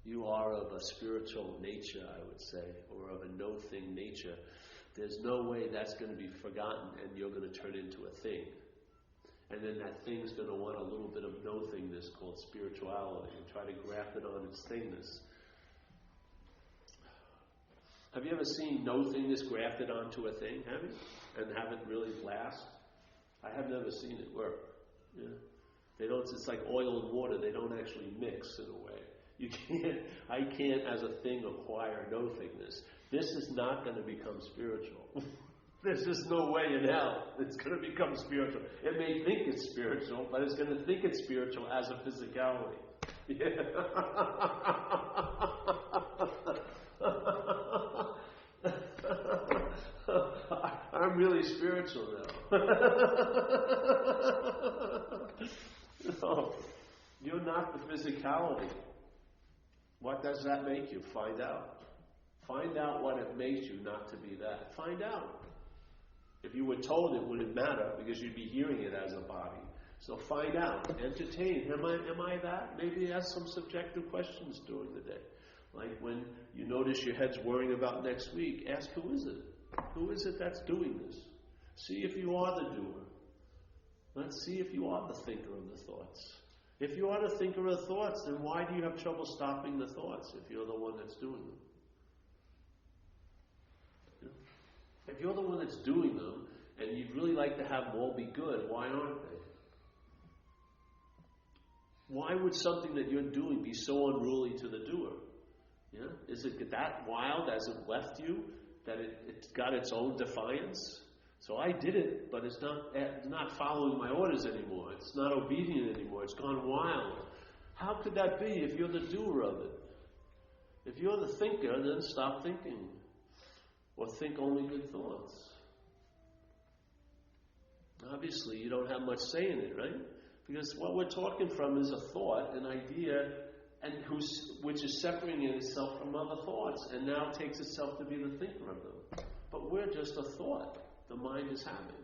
You are of a spiritual nature, I would say, or of a no-thing nature. There's no way that's going to be forgotten and you're going to turn into a thing. And then that thing's going to want a little bit of no-thingness called spirituality and try to graft it on its thingness. Have you ever seen no-thingness grafted onto a thing, have you? And have it really last? I have never seen it work. Yeah. They don't. It's like oil and water. They don't actually mix in a way. I can't as a thing acquire no-thingness. This is not going to become spiritual. There's just no way in hell it's going to become spiritual. It may think it's spiritual, but it's going to think it's spiritual as a physicality. Yeah. I'm really spiritual now. No, you're not the physicality. What does that make you? Find out. Find out what it makes you not to be that. Find out. If you were told, it wouldn't matter because you'd be hearing it as a body. So find out. Entertain. Am I that? Maybe ask some subjective questions during the day. Like when you notice your head's worrying about next week, ask who is it? Who is it that's doing this? See if you are the doer. Let's see if you are the thinker of the thoughts. If you are the thinker of the thoughts, then why do you have trouble stopping the thoughts if you're the one that's doing them? Yeah. If you're the one that's doing them, and you'd really like to have them all be good, why aren't they? Why would something that you're doing be so unruly to the doer? Yeah? Is it that wild as it left you, that it got its own defiance? So I did it, but it's not following my orders anymore. It's not obedient anymore. It's gone wild. How could that be if you're the doer of it? If you're the thinker, then stop thinking. or think only good thoughts? Obviously, you don't have much say in it, right? Because what we're talking from is a thought, an idea, and which is separating itself from other thoughts, and now takes itself to be the thinker of them. But we're just a thought the mind is having.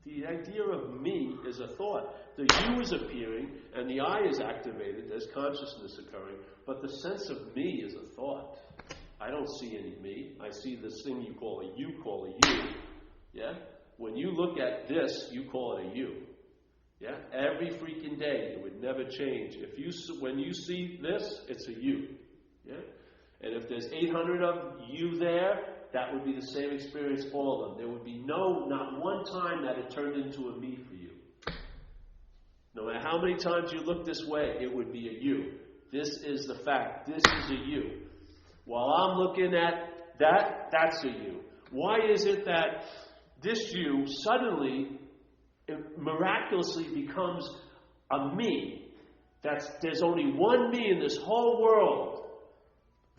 The idea of me is a thought. The you is appearing, and the I is activated. There's consciousness occurring, but the sense of me is a thought. I don't see any me. I see this thing you call a you, Yeah? When you look at this, you call it a you. Yeah? Every freaking day, it would never change. When you see this, it's a you. Yeah? And if there's 800 of you there, that would be the same experience, all of them. There would be not one time that it turned into a me for you. No matter how many times you look this way, it would be a you. This is the fact. This is a you. While I'm looking at that, that's a you. Why is it that this you suddenly, miraculously becomes a me? There's only one me in this whole world.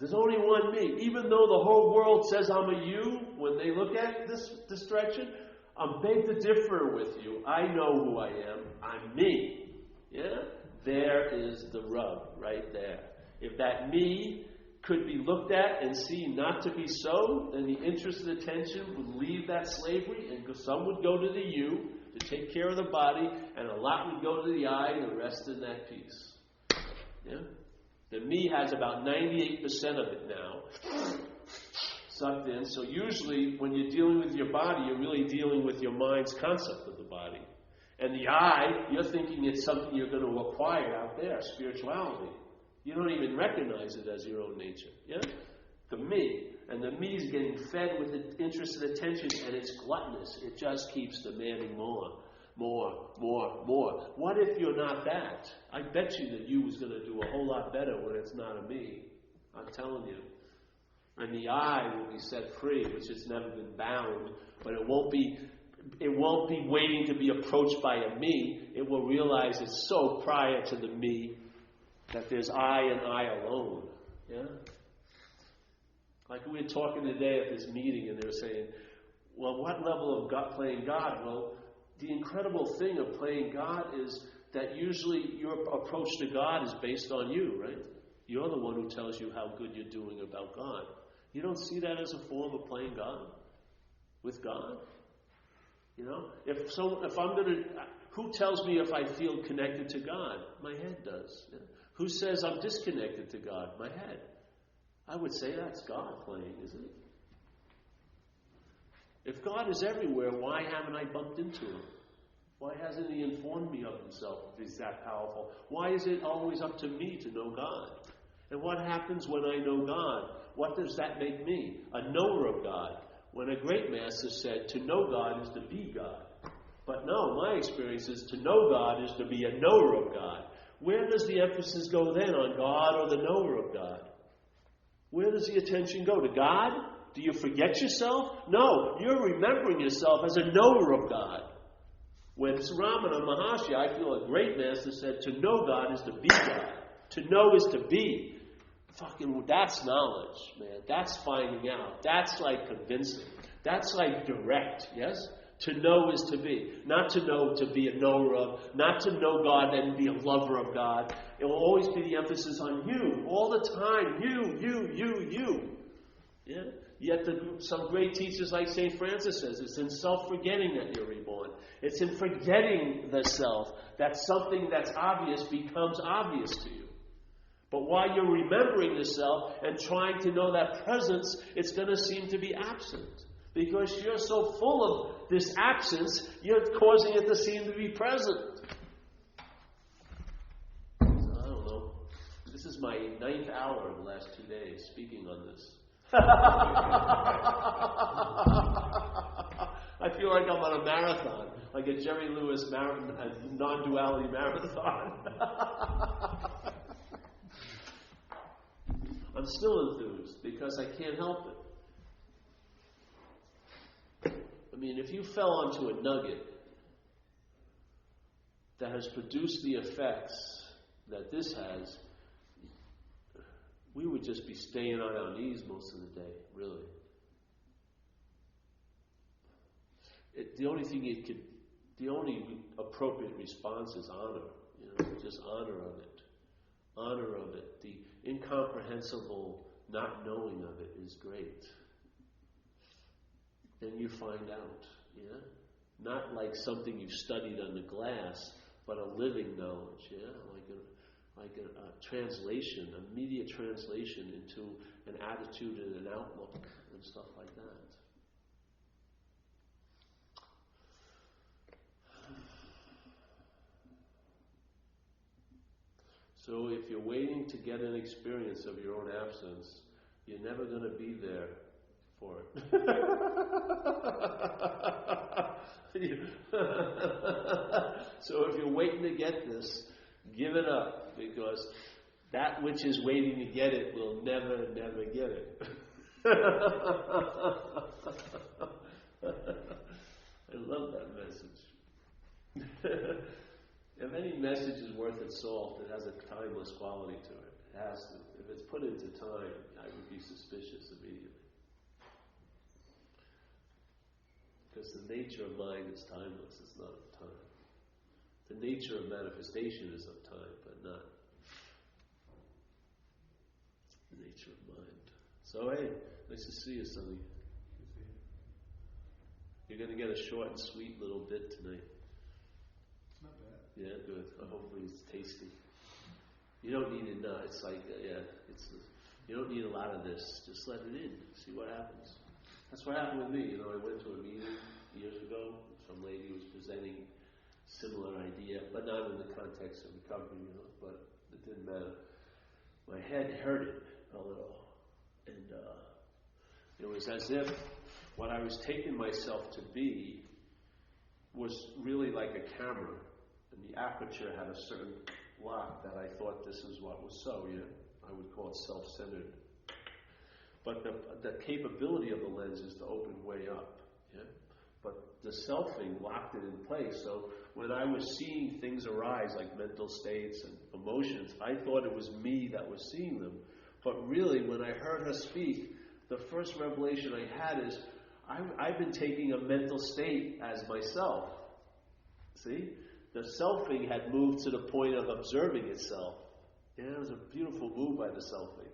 There's only one me. Even though the whole world says I'm a you, when they look at this direction, I'm beg to differ with you. I know who I am. I'm me. Yeah? There is the rub right there. If that me could be looked at and seen not to be so, then the interest and attention would leave that slavery, and some would go to the you to take care of the body, and a lot would go to the I and rest in that peace. Yeah? The me has about 98% of it now sucked in. So usually when you're dealing with your body, you're really dealing with your mind's concept of the body. And the I, you're thinking it's something you're going to acquire out there, spirituality. You don't even recognize it as your own nature. Yeah? The me. And the me is getting fed with the interest and attention, and it's gluttonous. It just keeps demanding more. What if you're not that? I bet you that you is going to do a whole lot better when it's not a me. I'm telling you. And the I will be set free, which has never been bound, but it won't be waiting to be approached by a me. It will realize it's so prior to the me that there's I and I alone. Yeah? Like we were talking today at this meeting, and they were saying, well, what level of God, playing God? Well, the incredible thing of playing God is that usually your approach to God is based on you, right? You're the one who tells you how good you're doing about God. You don't see that as a form of playing God with God? You know? Who tells me if I feel connected to God? My head does. Yeah? Who says I'm disconnected to God? My head. I would say that's God playing, isn't it? If God is everywhere, why haven't I bumped into him? Why hasn't he informed me of himself if he's that powerful? Why is it always up to me to know God? And what happens when I know God? What does that make me? A knower of God. When a great master said, to know God is to be God. But no, my experience is to know God is to be a knower of God. Where does the emphasis go then, on God or the knower of God? Where does the attention go? To God? Do you forget yourself? No, you're remembering yourself as a knower of God. When Ramana Maharshi, I feel a great master, said, to know God is to be God. To know is to be. Fucking, that's knowledge, man. That's finding out. That's like convincing. That's like direct, yes? To know is to be. Not to know to be a knower of. Not to know God and be a lover of God. It will always be the emphasis on you. All the time. You. Yeah? Yet some great teachers like St. Francis says, it's in self-forgetting that you're reborn. It's in forgetting the self that something that's obvious becomes obvious to you. But while you're remembering the self and trying to know that presence, it's going to seem to be absent. Because you're so full of this absence, you're causing it to seem to be present. So, I don't know. This is my 9th hour in the last 2 days speaking on this. I feel like I'm on a marathon, like a Jerry Lewis non-duality marathon. I'm still enthused because I can't help it. I mean, if you fell onto a nugget that has produced the effects that this has, we would just be staying on our knees most of the day, really. the only appropriate response is honor. Just honor of it. Honor of it. The incomprehensible not knowing of it is great. Then you find out, not like something you've studied on the glass, but a living knowledge, like a translation, immediate translation into an attitude and an outlook and stuff like that. So if you're waiting to get an experience of your own absence, you're never going to be there for it. So if you're waiting to get this, give it up, because that which is waiting to get it will never, never get it. I love that message. If any message is worth its salt, it has a timeless quality to it. It has to. If it's put into time, I would be suspicious immediately. Because the nature of mind is timeless, it's not of time. The nature of manifestation is of time, but not the nature of mind. So hey, nice to see you, Sonny. You're going to get a short and sweet little bit tonight. It's not bad. Yeah, good. Hopefully it's tasty. You don't need it now. It's like, you don't need a lot of this. Just let it in. See what happens. That's what happened with me. I went to a meeting years ago. Some lady was presenting a similar idea, but not in the context of recovery, but it didn't matter. My head hurted a little. And it was as if what I was taking myself to be was really like a camera. And the aperture had a certain lock that I thought this is what was so, I would call it self-centered. But the capability of the lens is to open way up, But the selfing locked it in place. So when I was seeing things arise, like mental states and emotions, I thought it was me that was seeing them. But really, when I heard her speak, the first revelation I had is, I've been taking a mental state as myself. See? The selfing had moved to the point of observing itself. It was a beautiful move by the selfing.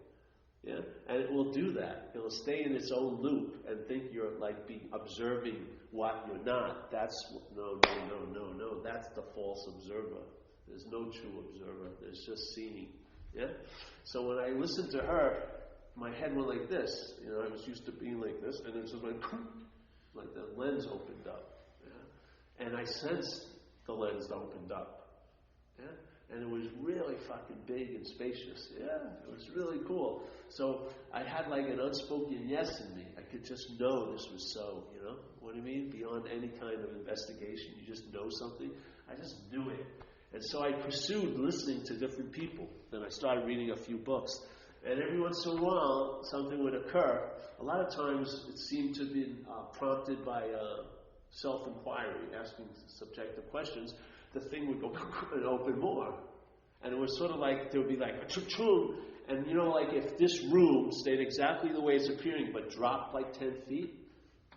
And it will do that. It will stay in its own loop and think you're like observing what you're not. That's, no. That's the false observer. There's no true observer. There's just seeing. So when I listened to her, my head went like this. I was used to being like this, and it just went like the lens opened up. And I sensed the lens opened up. And it was really fucking big and spacious. It was really cool. So I had like an unspoken yes in me. I could just know this was so, what I mean? Beyond any kind of investigation, you just know something. I just knew it. And so I pursued listening to different people. Then I started reading a few books. And every once in a while, something would occur. A lot of times it seemed to be prompted by self-inquiry, asking subjective questions. The thing would go and open more. And it was sort of like, there would be like a choo-choo. And like if this room stayed exactly the way it's appearing, but dropped like 10 feet,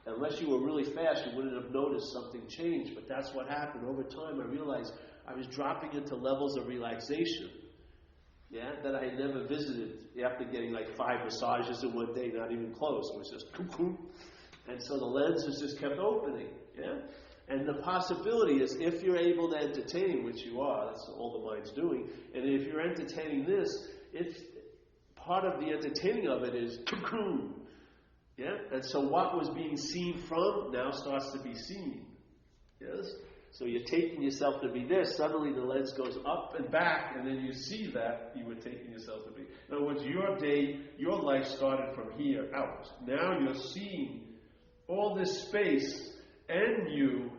unless you were really fast, you wouldn't have noticed something changed. But that's what happened. Over time, I realized I was dropping into levels of relaxation, that I had never visited after getting like 5 massages in one day, not even close. It was just choo-choo. And so the lenses just kept opening, And the possibility is, if you're able to entertain, which you are, that's all the mind's doing, and if you're entertaining this, it's part of the entertaining of it is cocoon. And so what was being seen from now starts to be seen. Yes? So you're taking yourself to be this, suddenly the lens goes up and back, and then you see that you were taking yourself to be. In other words, your day, your life started from here out. Now you're seeing all this space and you,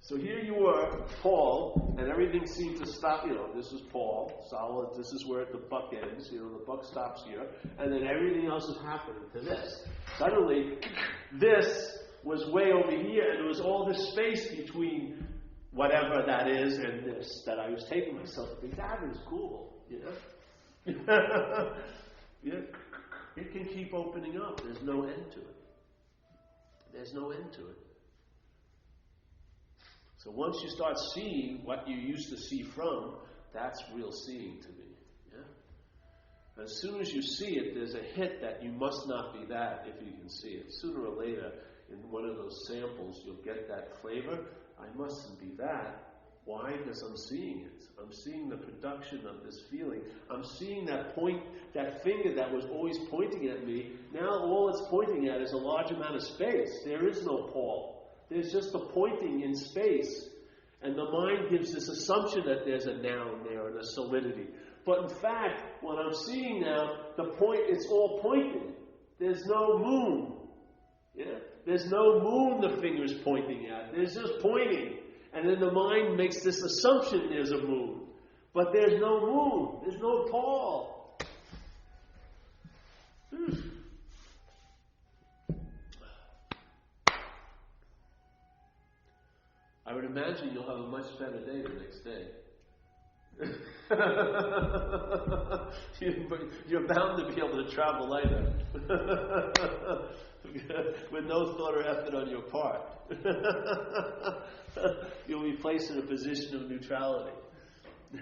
So here you were, Paul, and everything seemed to stop. This is Paul, solid. This is where the buck ends. The buck stops here, and then everything else is happening to this. Suddenly, this was way over here, and there was all this space between whatever that is and this that I was taking myself to be. That is cool, It can keep opening up. There's no end to it. there's no end to it. So once you start seeing what you used to see from, that's real seeing to me. Yeah? As soon as you see it, there's a hint that you must not be that if you can see it. Sooner or later, in one of those samples, you'll get that flavor. I mustn't be that. Why? Because I'm seeing it. I'm seeing the production of this feeling. I'm seeing that point, that finger that was always pointing at me. Now all it's pointing at is a large amount of space. There is no Paul. There's just a pointing in space. And the mind gives this assumption that there's a noun there and a solidity. But in fact, what I'm seeing now, it's all pointing. There's no moon. Yeah? There's no moon the finger's pointing at. There's just pointing. And then the mind makes this assumption there's a moon. But there's no moon. There's no Paul. I would imagine you'll have a much better day the next day. You're bound to be able to travel lighter. With no thought or effort on your part. You'll be placed in a position of neutrality.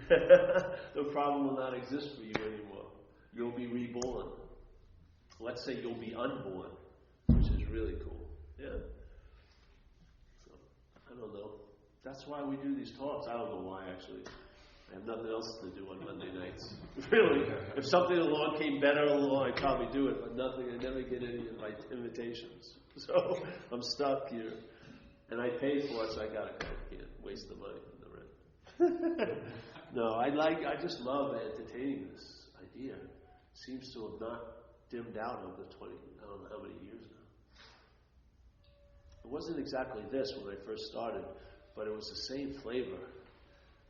The problem will not exist for you anymore. You'll be reborn. Let's say you'll be unborn, which is really cool. Yeah. So, I don't know. That's why we do these talks. I don't know why, actually. I have nothing else to do on Monday nights. Really. If something along came better along, I'd probably do it, but nothing. I never get any invitations. So I'm stuck here. And I paid for it, so I gotta go. Can't waste the money on the rent. No, I just love entertaining this idea. It seems to have not dimmed out over the 20, I don't know how many years now. It wasn't exactly this when I first started, but it was the same flavor.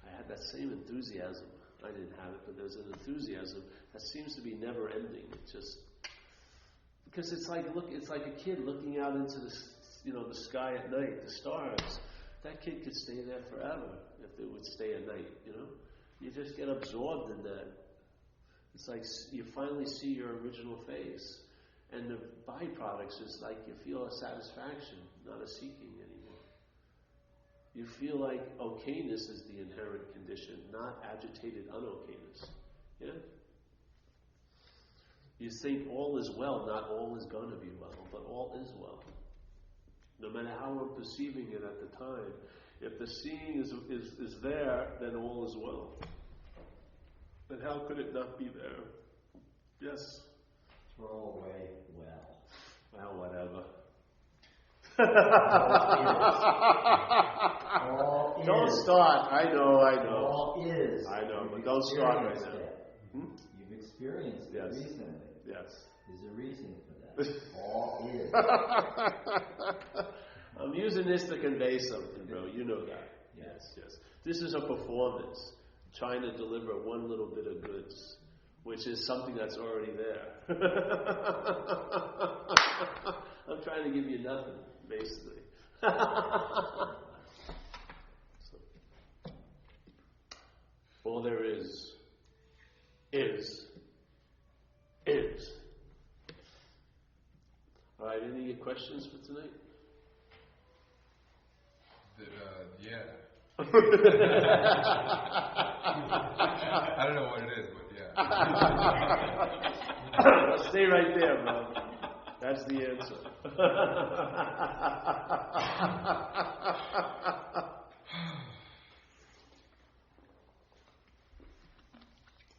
I had that same enthusiasm. I didn't have it, but there's an enthusiasm that seems to be never ending. It just, because it's like a kid looking out into the sky at night, the stars. That kid could stay there forever if it would stay at night. You just get absorbed in that. It's like you finally see your original face, and the byproducts is like you feel a satisfaction, not a seeking anymore. You feel like okayness is the inherent condition, not agitated unokayness. Yeah? You think all is well, not all is going to be well, but all is well. No matter how we're perceiving it at the time, if the seeing is there, then all is well. Then how could it not be there? Yes? Throw away well. Well, whatever. All is. Don't start. I know. All is. I know, but don't start right now. You've experienced it Yes. recently. Yes. There's a reason for that. All is. I'm using this to convey something, bro. You know that. Yes. This is a performance. Trying to deliver one little bit of goods, which is something that's already there. I'm trying to give you nothing, basically. All there is. All right, any questions for tonight? Yeah. I don't know what it is, but yeah. Well, stay right there, bro. That's the answer.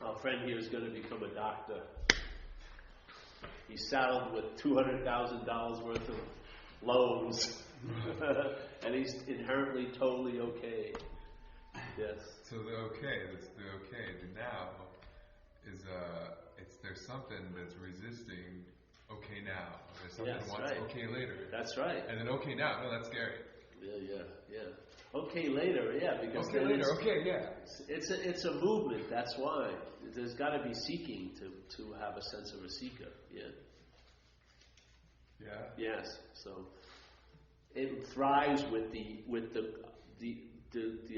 Our friend here is going to become a doctor. He's saddled with $200,000 worth of loans. And he's inherently totally okay. Yes. So the okay. The now is there's something that's resisting okay now. There's something that wants okay later. That's right. And then okay now. No, that's scary. Yeah. Okay later, yeah, because okay later. Okay, yeah. It's a movement. That's why there's got to be seeking to have a sense of a seeker. Yeah. Yeah. Yes. So it thrives with the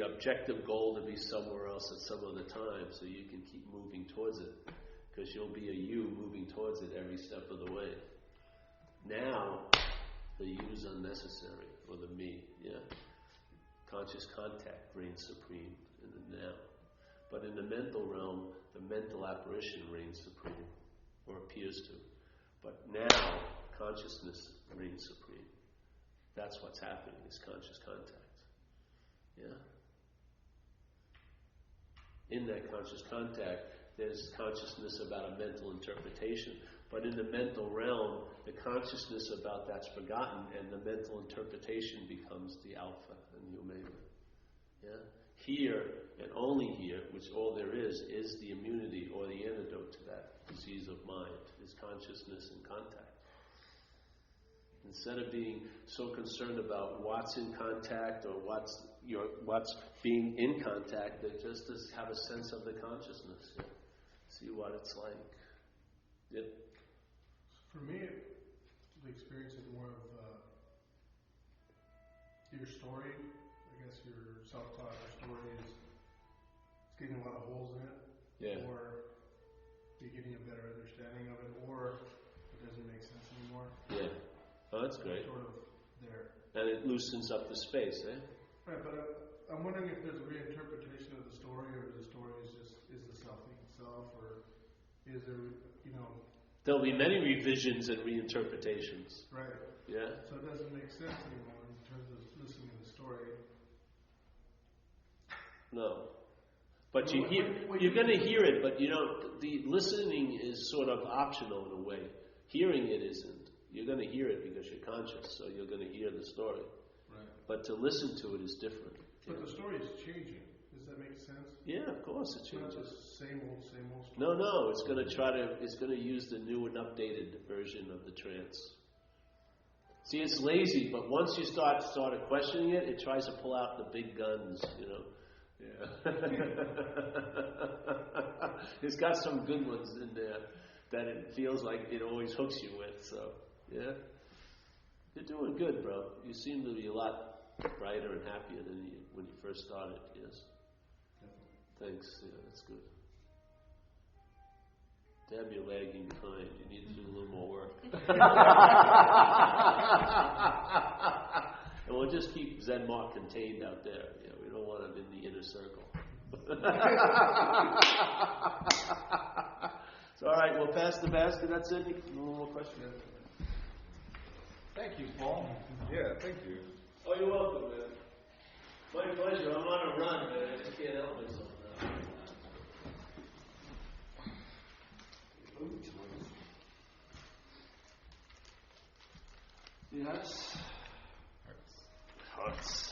objective goal to be somewhere else at some other time, so you can keep moving towards it, because you'll be a you moving towards it every step of the way. Now, The you is unnecessary, or the me, yeah. Conscious contact reigns supreme in the now. But in the mental realm, the mental apparition reigns supreme, or appears to. But now, consciousness reigns supreme. That's what's happening, is conscious contact. Yeah? In that conscious contact, there's consciousness about a mental interpretation. But in the mental realm, the consciousness about that's forgotten, and the mental interpretation becomes the alpha and the omega. Yeah? Here, and only here, which all there is the immunity or the antidote to that disease of mind, is consciousness and contact. Instead of being so concerned about what's in contact or what's being in contact, that just to have a sense of the consciousness. Yeah? See what it's like. Yeah. For me, the experience is more of your story. I guess your self-taught story is getting a lot of holes in it. Yeah. Or you're getting a better understanding of it, or it doesn't make sense anymore. Yeah. Oh, that's great. Sort of there. And it loosens up the space, eh? Right, but I'm wondering if there's a reinterpretation of the story, or the story is the self being self, or is there, There'll be many revisions and reinterpretations. Right. Yeah? So it doesn't make sense anymore in terms of listening to the story. No. But you're going to hear it, but the listening is sort of optional in a way. Hearing it isn't. You're going to hear it because you're conscious, so you're going to hear the story. Right. But to listen to it is different. But the story is changing. Does that make sense? Yeah, of course it It's not changes. just same old story. No, it's going to use the new and updated version of the trance. See, it's lazy, but once you start questioning it, it tries to pull out the big guns, Yeah. It's got some good ones in there that it feels like it always hooks you with, so, yeah. You're doing good, bro. You seem to be a lot brighter and happier than when you first started, yes? Thanks, yeah, that's good. Deb, you're lagging behind. You need to do a little more work. And we'll just keep Zen Mark contained out there. Yeah, we don't want him in the inner circle. So, all right, we'll pass the basket. That's it. No more questions. Thank you, Paul. Yeah, thank you. Oh, you're welcome, man. My pleasure. I'm on a run, man. I just can't help myself now. Yes. Hearts. Hearts.